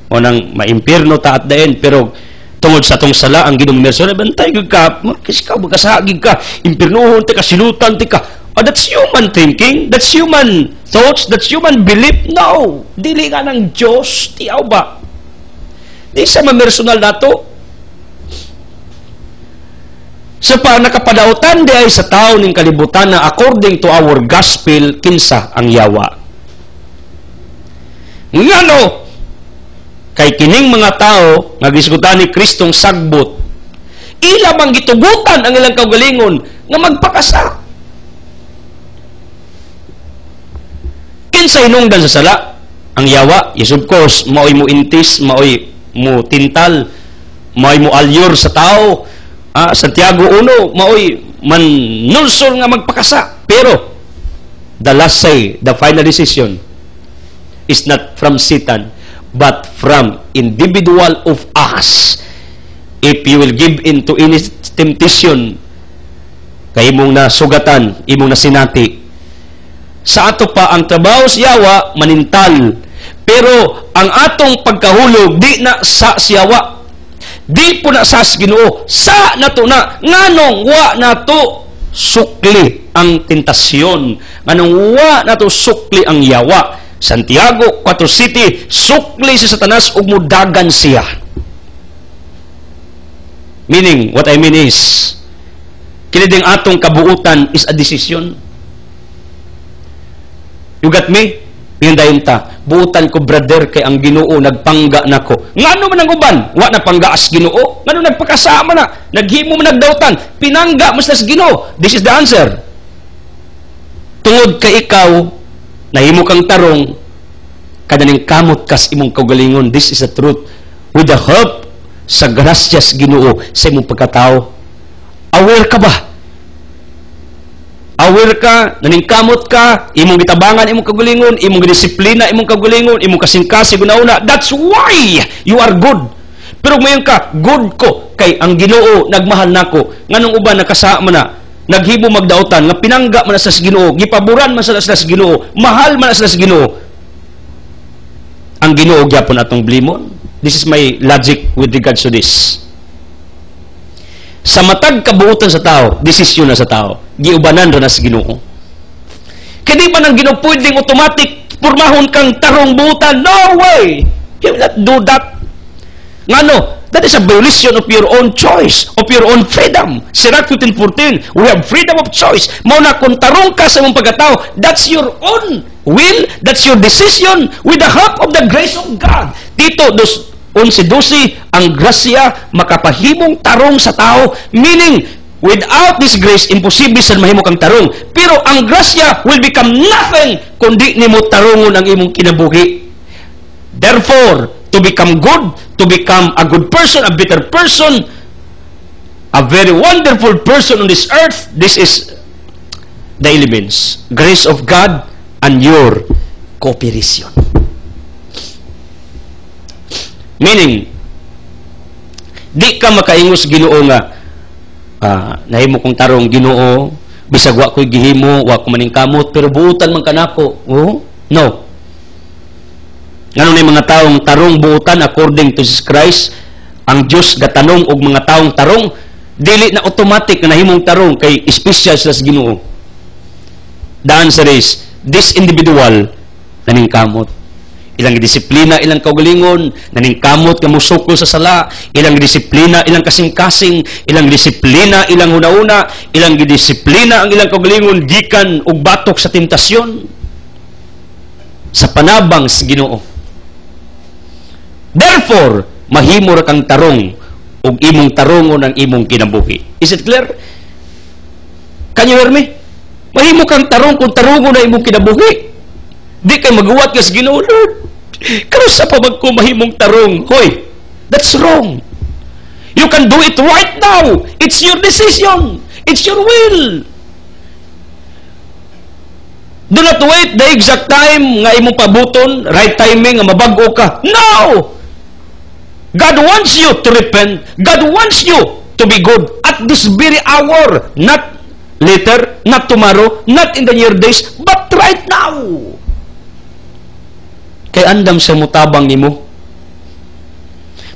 O nang maimpirno ta at the end. Pero tungod sa tong sala, ang ginong merso, bantay ka, kasi ka, magkasagig ka, impirnohon, tika, silutan, tika. Oh, that's human thinking. That's human thoughts. That's human belief. No. Dili nga ng Diyos. Tiyaw ba? Di sa mamersonal na to. So pa nakapadautan di ay sa tao ning kalibutan na according to our gospel kinsa ang yawa. Ngano kay kining mga tao nga gisgutan ni Kristong sagbot, ila bang gitugutan ang ilang kaugalingon nga magpakasa. Kinsa hinungdan sa sala? Ang yawa, yes of course, maoy mo intis, maoy mo tintal, maoy mo alyor sa tao. Santiago 1, maoy manulsol nga magpakasa. Pero the last say, the final decision is not from Satan but from individual of us. If you will give into any temptation, kay imong na sugatan, imong na sinati. Sa ato pa ang trabaho sa yawa manintal, pero ang atong pagkahulog di na sa siyawa. Di po na sa Ginoo, sa nato na, nganong wa nato sukli ang tentasyon, nganong wa nato sukli ang yawa. Santiago 4:7, sukli si Satanas ug mudagan siya. Meaning, what I mean is, kiniding atong kabuutan is a decision. You got me? Pindayon ta, buutan ko brother kay ang Ginoo nagpangga nako. Ngano man ang uban? Wa na panggaas Ginoo. Ngano nagpakasama na? Naghimo man nagdautan, pinangga mas nas Ginoo. This is the answer. Tungod kay ikaw nahimo kang tarong kadaning kamot kas imong kaugalingon. This is the truth. With the help sa grasyas Ginoo sa imong pagkatao. Aware ka ba? Aware ka, naningkamot ka, imong gitabangan imong kagulingon, imong disiplina imong kagulingon, imong kasingkasig una-una. That's why you are good. Pero mayon ka, good ko kay ang Ginoo nagmahal nako. Nganong uban nakasama na, naghibo magdaotan, nga pinangga man sa Ginoo, gipaboran man sa Ginoo, mahal man sa Ginoo. Ang Ginoo gyapon atong blimon. This is my logic with regards to this. Sa matag kabuutan sa tao, desisyon na sa tao, giubanan ra na sa Ginoo. Kaya di pa nang Ginoo pwedeng automatic purmahon kang tarong buutan. No way! You will not do that. Ngano? That is a violation of your own choice, of your own freedom. Sirach 15:14, we have freedom of choice. Mao na kung tarong ka sa mong pagkatao, that's your own will, that's your decision with the help of the grace of God. Tito 11:12, ang grasya makapahimong tarong sa tao, meaning without this grace imposible sa mahimo kang tarong. Pero ang grasya will become nothing kundi nimo tarongon ang imong kinabuhi. Therefore, to become good, to become a good person, a better person, a very wonderful person on this earth, this is the elements, grace of God and your cooperation. Meaning, di ka makaingos Ginoo nga nahimo kong tarong Ginoo, bisag wa ko'y gihimo, wa ko maningkamot, pero buutan man kanako. Oh, No. Ngano ni mga taong tarong buutan according to Jesus Christ, ang Dios gatanong og mga taong tarong, dili na automatic na nahimong tarong kay special sa Ginoo. The answer is, this individual naningkamot. Ilang disiplina, ilang kaugalingon, naningkamot nga musukol sa sala, ilang disiplina, ilang kasing-kasing, ilang disiplina, ilang una-una, ilang disiplina ang ilang kaugalingon gikan og batok sa tentasyon sa panabang sa Ginoo. Therefore, mahimo ra kang tarong og imong tarongon ang imong kinabuhi. Is it clear? Can you hear me? Mahimo kang tarong kung tarongon na imong kinabuhi. Di kay maguwat ka sa Ginoo, Lord. Kano sa pamag ko mahimong tarong? Hoy, that's wrong. You can do it right now. It's your decision. It's your will. Do not wait the exact time nga imong pabuton, right timing nga mabag-o ka. No! God wants you to repent. God wants you to be good at this very hour. Not later, not tomorrow, not in the near days, but right now. Kay andam sa mutabang nimo.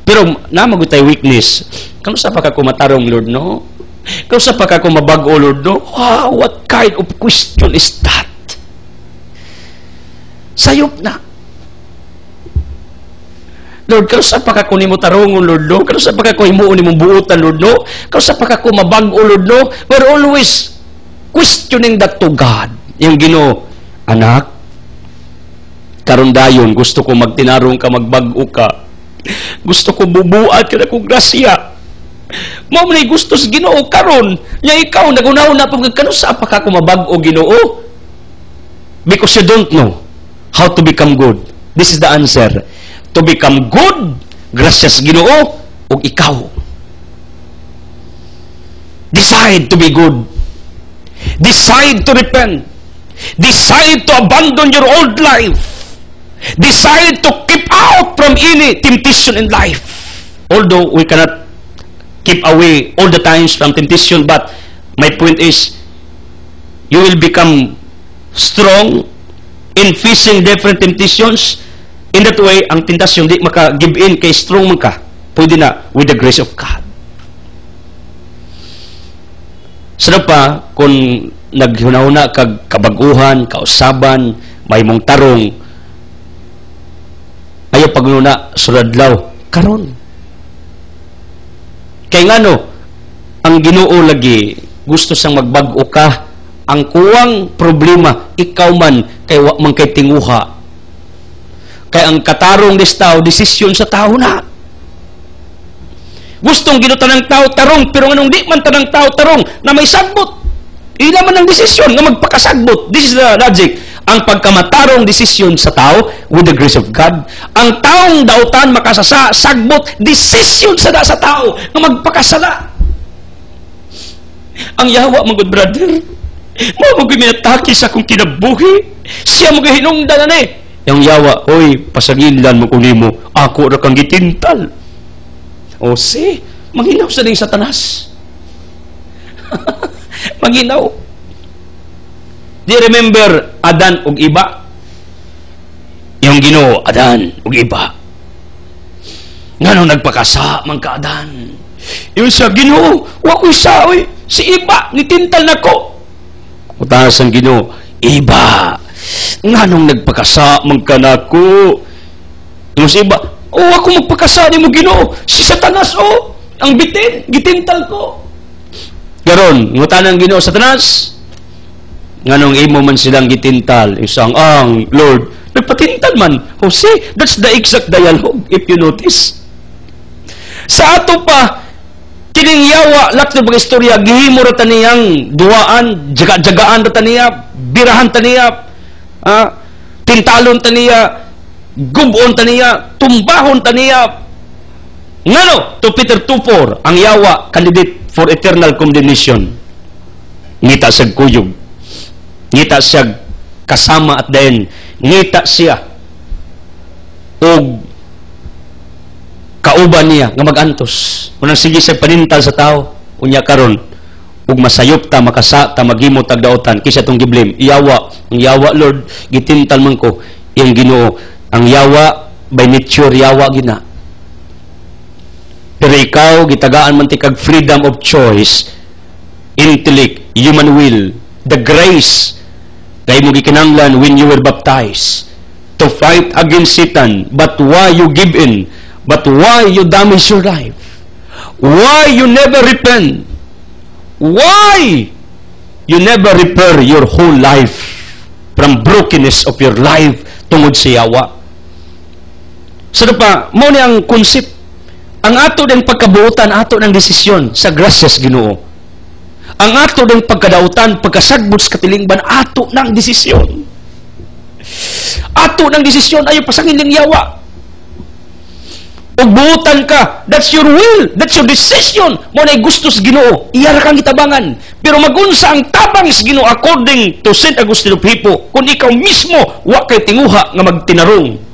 Pero namagod tay weakness. Kano sa pa ka kumatarong, Lord, no? Kano sa pa ka kumabag-o, Lord, no? Wow, what kind of question is that? Sayop na. Lord, kano sa pa ka kunimo tarongon, Lord, no? Kano sa pa ka himuon nimong buutan, Lord, no? Kano sa pa ka kumabag-o, Lord, no? We're always questioning that to God. Yung Ginoo, anak, karon dayon gusto ko magtinarong ka, magbag-o ka. Gusto ko bubuat ka na kong grasya. Mao man gusto sa Ginoo karon. Nya ikaw nagunaw-na pag kano sa pa ka kumabag-o, Ginoo? Because you don't know how to become good. This is the answer. To become good, grasya sa Ginoo ug ikaw. Decide to be good. Decide to repent. Decide to abandon your old life. Decide to keep out from any temptation in life. Although we cannot keep away all the times from temptation, but my point is, you will become strong in facing different temptations. In that way, ang tentasyon di maka-give in kay strong man ka. Pwede na with the grace of God. Sarap pa kung naghunahuna kag kabaguhan, kausaban, may mong tarong, ayaw pagnuna suradlaw karon. Kay ngano ang Ginoo lagi gusto sang magbag-o ka. Ang kuwang problema ikaw man kay wa man kay tinguha. Kay ang katarong des tao desisyon sa tao na. Gustong ginutan ng tao tarong, pero nganong di man tanang tao tarong na may sagbot. Ila man ang desisyon nga magpakasagbot. This is the logic. Ang pagkamatarong desisyon sa tao with the grace of God. Ang taong dautan makasasa, sagbot, desisyon sa tao na magpakasala. Ang yawa, mga good brother, maguminataki sa akong kinabuhi. Siya magahinungdan na yung yawa, oy, pasagilan mo kung mo, ako ra kang gitintal. O si, maginaw sa ding Satanas. Maginaw. Do you remember Adan ug Iba? Yung Ginoo, Adan ug Iba. Nganong nagpakasa man ka Adan? Yung sa Ginoo, wa ko sa oy, si Iba nitintal nako. Utaas ang Ginoo, Iba, nganong nagpakasa man ka nako? Yung si Iba, oh, ako magpakasa nimo Ginoo, si Satanas oh, ang bitin, gitintal ko. Karon, ngutanang Ginoo, Satanas, nganong imo man silang gitintal? Isang ang Lord nagpatintal man. Jose, that's the exact dialogue if you notice. Sa ato pa kining yawa lakto pag istorya gihimo ra taniyang duaan, jaga-jagaan ra taniya, birahan taniya, tintalon taniya, gubon taniya, tumbahon taniya. Ngano to Peter 2:4 ang yawa candidate for eternal condemnation. Ngita sa kuyog. Ngita siya kasama at then ngita siya og kauban niya nga magantos. Unang sige sa panintal sa tao, unya karon ug masayop ta, makasa ta, maghimo tagdaotan kisa tong giblame yawa. Ang yawa, Lord, gitintal man ko iyang Ginoo. Ang yawa by nature yawa gina, pero ikaw gitagaan man ti kag freedom of choice, intellect, human will, the grace kay mo gikinahanglan when you were baptized to fight against Satan. But why you give in? But why you damage your life? Why you never repent? Why you never repair your whole life from brokenness of your life tungod sa yawa? So pa, mo ni ang concept. Ang ato ng pagkabuutan, ato ng desisyon sa grasyas Ginoo. Ang ato ng pagkadautan, pagkasagbot sa katilingban, ato ng desisyon. Ato ng desisyon, ayaw pasangin ng yawa. Ug buutan ka, that's your will, that's your decision. Mo na gusto sa Ginoo, iyara kang gitabangan. Pero magunsa ang tabang sa Ginoo according to St. Augustine of Hippo, kung ikaw mismo wa kay tinguha nga magtinarong.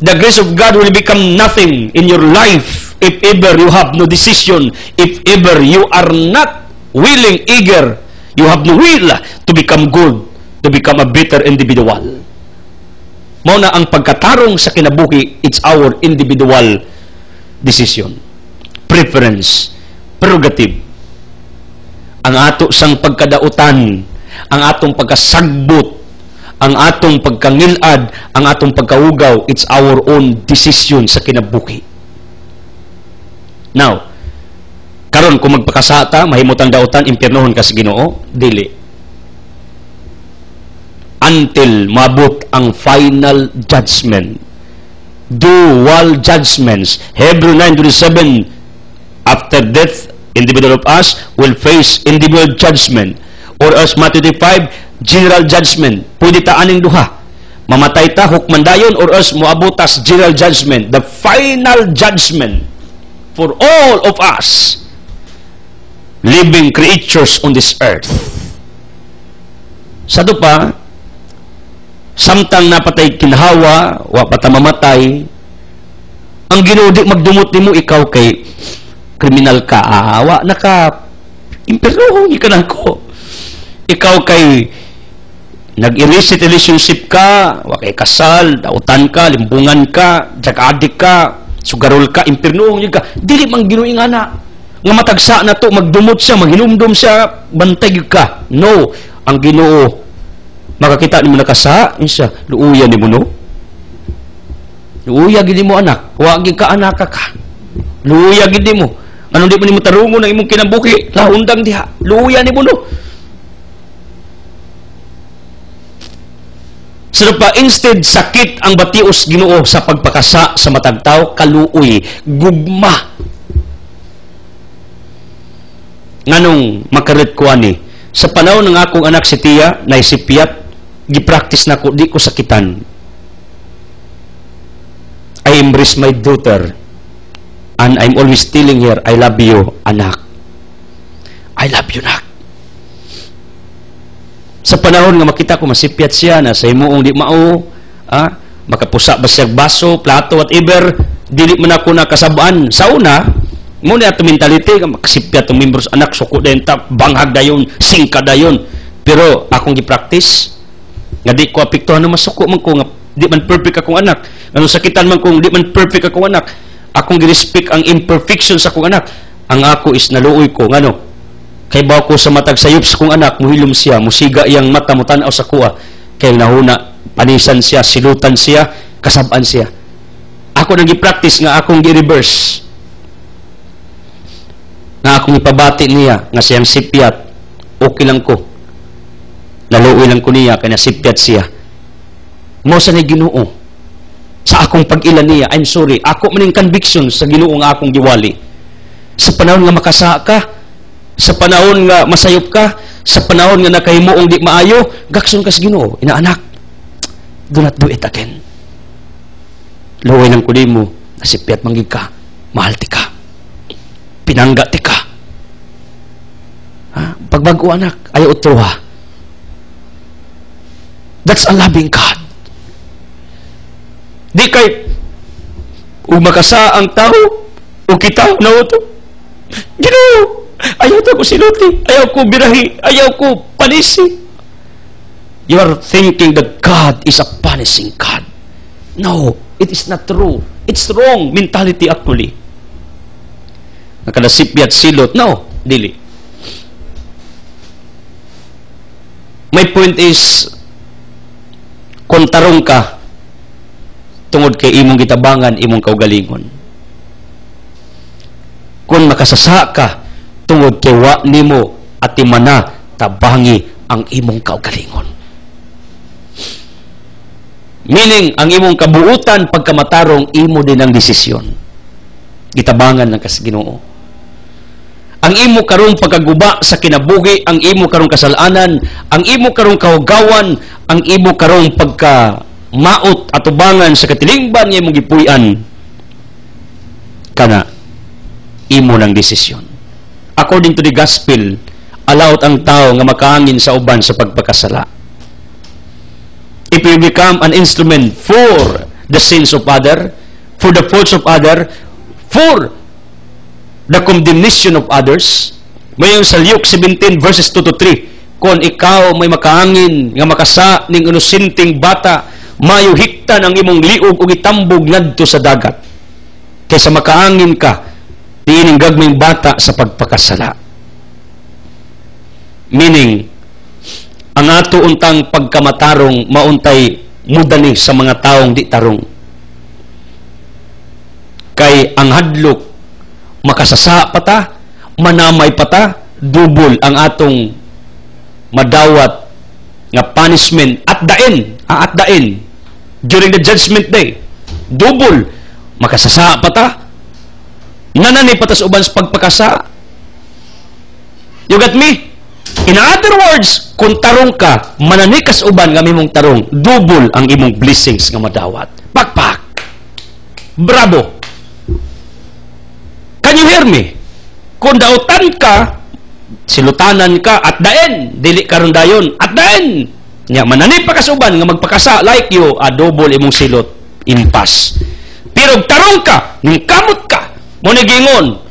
The grace of God will become nothing in your life if ever you have no decision, if ever you are not willing, eager, you have no will to become good, to become a better individual. Mao na ang pagkatarong sa kinabuhi, it's our individual decision, preference, prerogative. Ang ato sang pagkadautan, ang atong pagkasagbot, ang atong pagkangilad, ang atong pagkaugaw, it's our own decision sa kinabuhi. Now, karon kung magpakasata, mahimutang dautan, impyernohon ka sa Ginoo, dili. Until mabot ang final judgment. Dual judgments. Hebrew 9:27, after death, individual of us will face individual judgment. Or as Matthew 5, general judgment. Pwede ta aning duha. Mamatay ta, hukmandayon, or as moabutas general judgment. The final judgment for all of us living creatures on this earth. Sado pa, samtang napatay kinhawa, wa pata mamatay, ang Ginoo di magdumot nimo ikaw kay kriminal ka, wa naka impero ni kanang ko. Ikaw kay nag-illicit relationship ka, wa kay kasal, dautan ka, limbungan ka, drug-addict ka, sugarol ka, impero ni ka. Dili man Ginoo ingana nga matagsa na to, magdumot siya, maghinumdum siya, bantay ka. No, ang Ginoo makakita ni mo nakasa, insya, luuya ni mo, no? Luuya gini mo, anak. Huwag ka anak ka. Luuya gini mo. Ano di mo ni mo tarungo ng imong kinabuhi? Lahundang diha. Luuya ni mo, no? So pa, instead, sakit ang batios Ginoo sa pagpakasa sa matagtaw, kaluoy, gugma. Nganong makarit ko ani? Sa panahon ng akong anak si Tia, naisipiyat, gi-practice na ko, di ko sakitan. I embrace my daughter and I'm always telling her, I love you, anak. I love you, anak. Sa panahon nga makita ko, masipyat siya na sa imuong di mao, makapusa ba siya baso, plato, whatever, dili man ako nakasabaan. Sa una, muna ito mentality, makasipyat ang membros, anak, suko din, banghag dayon, singka dayon. Pero akong gi-practice, nga di ko apektuhan na masuko man ko, nga di man perfect akong anak. Ano sakitan man kung di man perfect akong anak. Akong gi-respect ang imperfections sa akong anak. Ang ako is naluoy ko, ngano? Kay ba ko sa matag sayop sa akong anak, muhilom siya, musiga iyang mata, mutanaw sa kuha. Kay nahuna, panisan siya, silutan siya, kasabaan siya. Ako nang gi-practice nga akong gi-reverse. Nga akong ipabati niya, nga siyang sipyat, okay lang ko. Naluoy lang ko niya, kaya nasipyat siya. Mo sa ni Ginoo. Sa akong pag-ilan niya, I'm sorry, ako maning conviction sa Ginoo nga akong giwali. Sa panahon nga makasa ka, sa panahon nga masayop ka, sa panahon nga nakahimuong di maayo, gakson ka sa Ginoo. Inaanak, do not do it again. Luoy lang ko di mo, nasipyat manggig ka, mahal ti ka, pinangga ti ka. Pagbago anak, ayaw utruha. That's a loving God. Di kay umakasa ang tao o kita na ito. Ginoo, Ayaw to ko siluti, ayaw ko birahi, ayaw ko panisi. You are thinking that God is a punishing God. No, it is not true. It's wrong mentality actually. Nakalasipyat silot. No, dili. My point is, kung tarong ka, tungod kay imong gitabangan, imong kaugalingon. Kung makasasa ka, tungod kay wa nimo at timana, tabangi ang imong kaugalingon. Meaning, ang imong kabuutan, pagkamatarong, imo din ang desisyon. Gitabangan ng Ginoo. Ang imo karong pagkaguba sa kinabuhi, ang imo karong kasalanan, ang imo karong kahugawan, ang imo karong pagka-maot at ubangan sa katilingban nga imong gipuy-an, kana, imo ng desisyon. According to the gospel, allowed ang tao nga makaangin sa uban sa pagpakasala. If you become an instrument for the sins of other, for the faults of other, for the condemnation of others, mayroon sa Luke 17 verses 2 to 3, kung ikaw may makaangin nga makasa ning inusinting bata, mayuhiktan ang imong liog o itambog ngadto sa dagat, kaysa makaangin ka diining gagmayng bata sa pagpakasala. Meaning, ang ato untang pagkamatarong mauntay mudani sa mga taong di tarong. Kay ang hadlok makasasa pa ta, manamay pa ta, double ang atong madawat nga punishment at the end during the judgment day. Double makasasa pa ta, nanani pa ta sa uban sa pagpakasa. You got me? In other words, kung tarong ka, mananikas uban nga imong tarong, double ang imong blessings nga madawat. Pakpak! Bravo! Can you hear me? Kung dautan ka, silutanan ka, at the end, dili karon dayon, at the end, nya mananipa ka sa uban nga magpakasa like you, double imong silot, impas. Pero tarong ka, ning kamot ka, mo nagingon,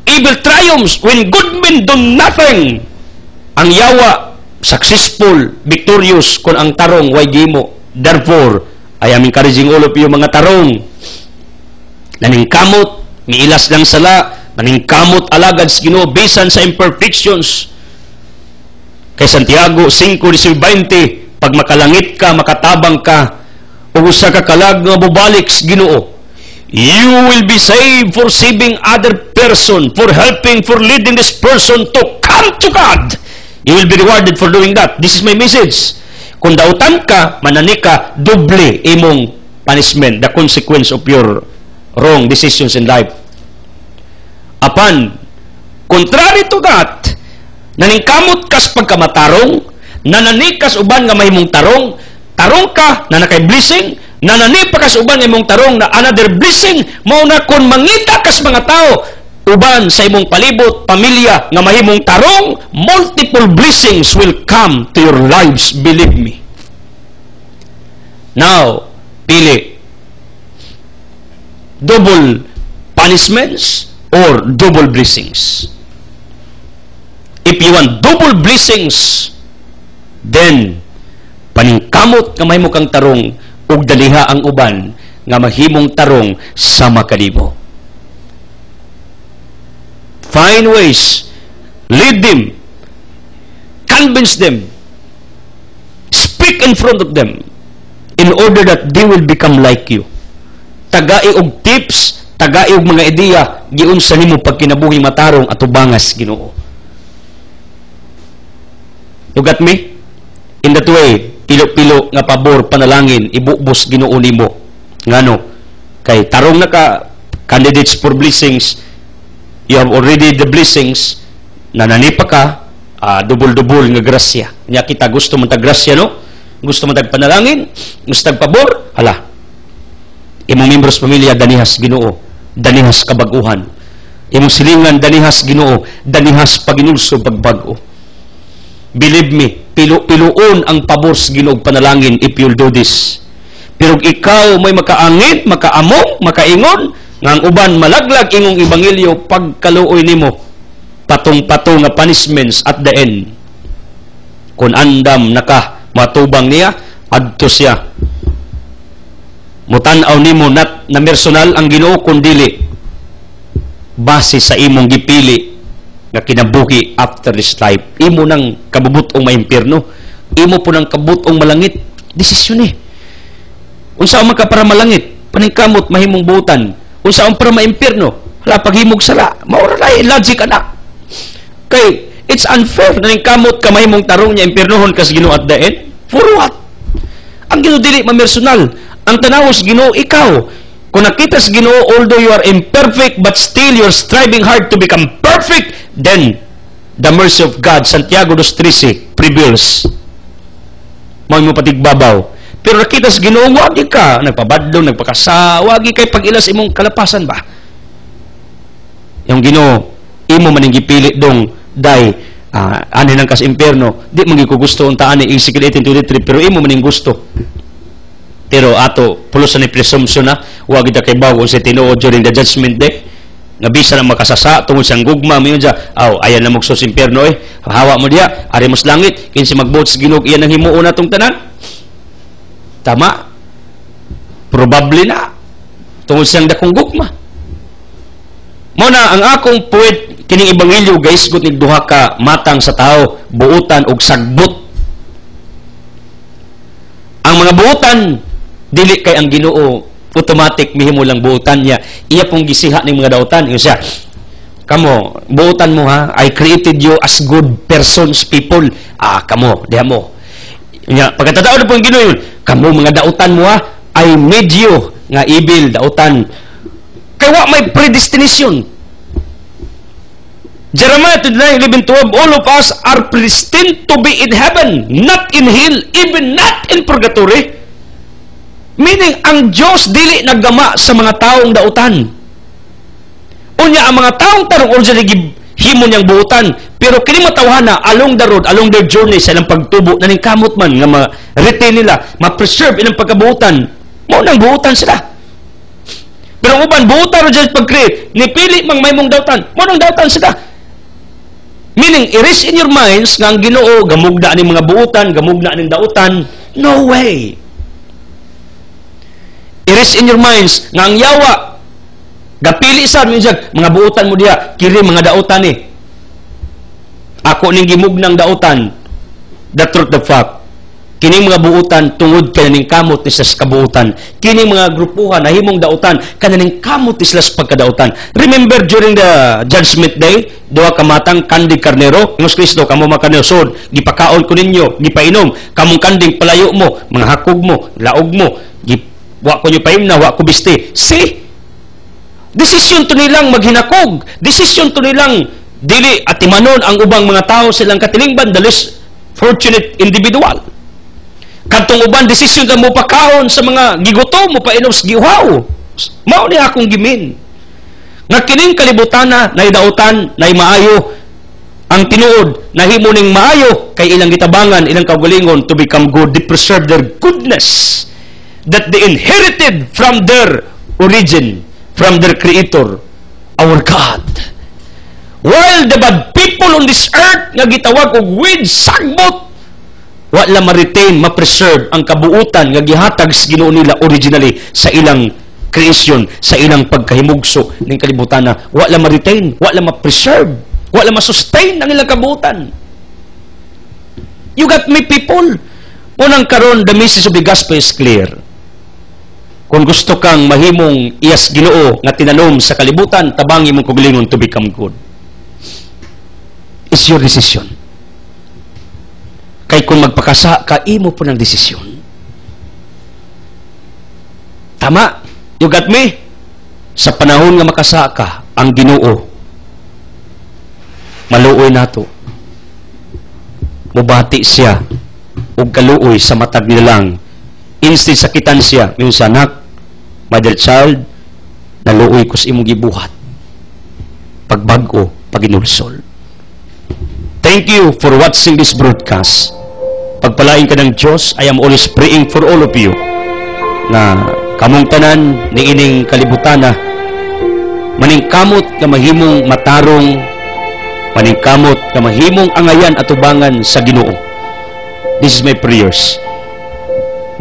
evil triumphs when good men do nothing. Ang yawa, successful, victorious, kung ang tarong, way gimo. Therefore, I am encouraging all of you, mga tarong, naningkamot, miilas lang sala, naningkamot alagad sa Ginoo, bisan sa imperfections. Kay Santiago 5:20, pag makalangit ka, makatabang ka, o usa ka kalag nga bubalik sa Ginoo, you will be saved for saving other person, for helping, for leading this person to come to God. You will be rewarded for doing that. This is my message. Kung dautan ka, manani ka, doble imong punishment, the consequence of your wrong decisions in life. Apan, contrary to that, naningkamot kas pagkamatarong, nananikas uban nga mahimong tarong, tarong ka na nakay blessing, nananipa kas uban nga imong tarong na another blessing, mao na kung mangita kas mga tao, uban sa imong palibot, pamilya, nga mahimong tarong, multiple blessings will come to your lives, believe me. Now, pili. Double punishments or double blessings. If you want double blessings, then, paningkamot nga mahimo kang tarong, ug daliha ang uban, nga mahimong tarong sa makalibo. Find ways, lead them, convince them, speak in front of them, in order that they will become like you. Tagai og tips, tagai og mga ideya, giunsa nimo pagkinabuhi matarong at ubangas Ginoo. You got me? In that way, pilo-pilo nga pabor, panalangin, ibubos Ginoo nimo. Ngano? Kay tarong na ka, candidates for blessings, you have already the blessings, nananipa ka, double-double nga grasya. Nya kita gusto man tag grasya, no? Gusto man tag panalangin, gusto tag pabor, hala. Imong membros pamilya, danihas Ginoo, danihas kabaguhan. Imong silingan, danihas Ginoo, danihas paginulso pagbag-o. Believe me, pilo-piloon ang pabor sa Ginoo panalangin if you'll do this. Pero ikaw may makaangit, makaamong, makaingon, nga ang uban malaglag ingong ebanghelyo, pagkaluoy nimo, patong-patong nga punishments at the end. Kung andam naka matubang niya, adto siya. Mutan-aw nimo not na personal ang Ginoo kun dili base sa imong gipili nga kinabuhi after this life. Imo nang kabubutong maimpierno, imo po nang kabutong malangit. Desisyon ni. Unsa man ka para malangit, paningkamot mahimong buutan. Unsa man para maimpierno, hala paghimog sala. Mao ra logic anak. Kay it's unfair na kamot ka mahimong tarong niya impiernohon kas Ginoo at the end. For what? Ang Ginoo dili mamersonal. Ang tanawos Ginoo ikaw. Kung nakita sa Ginoo, although you are imperfect but still you're striving hard to become perfect, then the mercy of God, Santiago 2:13 prevails. Mao mo patigbabaw. Pero nakita sa Ginoo, wagi ka nagpabadlong, nagpakasa, wagi kay pag-ilas imong kalapasan ba? Yung Ginoo, imo maning gipili dong day ani nang kas impierno, di man ko gusto unta ani Ezekiel 18:23, pero imo maning gusto. Pero ato pulos ni presumption na wa gid kay bawo sa tinuod during the judgment day nga bisa na makasasa tungod sang gugma mayon siya ayan na magsus impierno hawa mo diya ari mos langit kinsa magbuot sa Ginoo iyan ang himuon natong tanan. Tama, probably na tungod sang dakong gugma. Mao na ang akong puwet kining ebanghelyo guys gut nig duha ka matang sa tao, buutan og sagbot. Ang mga buutan dili kay ang Ginoo automatic mihimo lang buutan niya. Iya pong gisiha ning mga dautan. Iyo siya, kamo, buutan mo ha, I created you as good persons, people. Kamo, diha mo. Pagkatao na po ang Ginoo yun, kamo mga dautan mo ha, I made you nga evil, dautan. Kaya wa may predestination. Jeremiah 29:11-12, all of us are predestined to be in heaven, not in hell, even not in purgatory. Meaning, ang Diyos dili naggama sa mga taong dautan. Unya, ang mga taong tarong originally himo niyang buutan, pero kini matawhana along the road, along their journey sa ilang pagtubo, na ning kamot man, nga ma-retain nila, ma-preserve ilang pagkabuutan, mo nang buutan sila. Pero ang uban, buutan ro dyan pag-create, nipili mang may mong dautan, mo nang dautan sila. Meaning, erase in your minds nga ang Ginoo, gamugna aning mga buutan, gamugna aning dautan. No way. Erase in your minds nga ang yawa gapili sa minsan mga buutan mo diha kiri mga dautan ni. Ako ning gimugnang dautan. The truth the fact. Kining mga buutan tungod kay ning kamot ni sa kabuutan. Kining mga grupuhan na himong dautan kananing kamot ni sa pagkadautan. Remember during the judgment day, duha ka matang kandi karnero, ngos Kristo kamo makaneo sod, gipakaon ko ninyo, gipainom, kamong kanding palayo mo, mga hakog mo, laog mo, wa ko nyo paimna, wa ko biste. See? Desisyon to nilang maghinakog. Desisyon to nilang dili at imanon ang ubang mga tao silang katilingban, the less fortunate individual. Kadtong uban, desisyon ka mo pakaon sa mga gigutom mo painom sa giuhaw. Mao ni akong gimin. Nga kining kalibutana, na idautan, na maayo, ang tinuod, na himo ning maayo, kay ilang gitabangan, ilang kaugalingon to become good, they preserve their goodness that they inherited from their origin, from their Creator, our God. While the bad people on this earth nga gitawag og weed sagbot, wala ma-retain, ma-preserve ang kabuutan nga gihatag sa Ginoo nila originally sa ilang creation, sa ilang pagkahimugso ning kalibutan na wala ma-retain, wala ma-preserve, wala ma-sustain ang ilang kabuutan. You got me, people? Unang karon, the message of the gospel is clear. Kung gusto kang mahimong iyas Ginoo nga tinanom sa kalibutan, tabangi mong kugilingon to become good. It's your decision. Kay kung magpakasa ka, imo po ng desisyon. Tama? You got me? Sa panahon nga makasa ka, ang Ginoo, maluoy nato. Mubati siya ug kaluoy sa matag nilang. Instead sakitan siya, yung sanak, my dear child, naluoy ko sa imong gibuhat. Pagbago, paginulsol. Thank you for watching this broadcast. Pagpalain ka ng Diyos, I am always praying for all of you na kamong tanan ni ining kalibutan na maningkamot nga mahimong matarong paningkamot nga mahimong angayan at ubangan sa Ginoo. This is my prayers.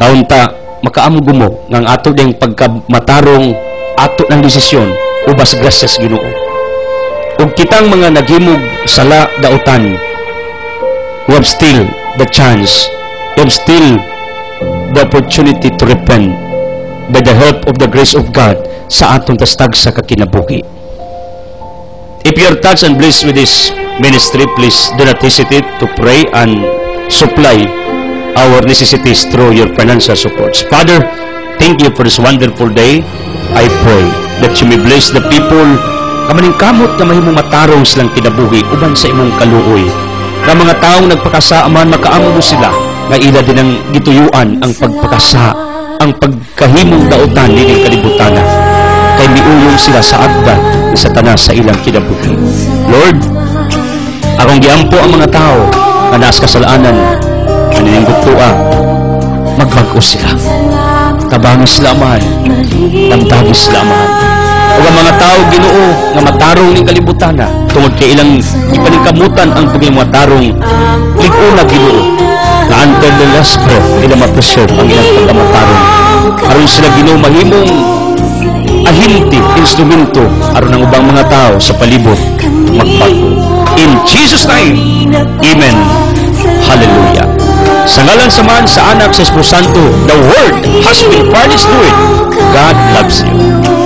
Naunta, makaamog mo ng ato ding pagkamatarong ato ng desisyon ubas gracias Ginoo. Ug kitang mga naghimog sala dautan, we have still the chance, we have still the opportunity to repent by the help of the grace of God sa atong tastag sa kakinabuhi. If you are touched and blessed with this ministry, please do not hesitate to pray and supply our necessities through your financial supports. Father, thank you for this wonderful day. I pray that you may bless the people kamaning kamot na mahimong matarong silang kinabuhi uban sa imong kaluoy. Nga mga taong nagpakasaaman, makaamo mo sila nga ila din ang gituyuan ang pagpakasa, ang pagkahimong dautan nining kalibutana. Kay miulong sila sa agda ni Satanas sa ilang kinabuhi. Lord, akong giampo ang mga tao na naas kasalanan, kanilang butua, magbago sila. Tabangis sila amahan, damdagis sila amahan. O ang mga tao Ginoo nga matarong ning kalibutana, tungod kay ilang ipaningkamutan ang paging matarong lig-una Ginoo. Na until the last breath, ilang ma-preserve ang ilang pagkamatarong. Aron sila Ginoo mahimong ahinti, instrumento aron ang ubang mga tao sa palibot magbago. In Jesus' name, Amen. Hallelujah. Sa ngalan samahan sa Anak sa Espiritu Santo, the Word has been furnished to it. God loves you.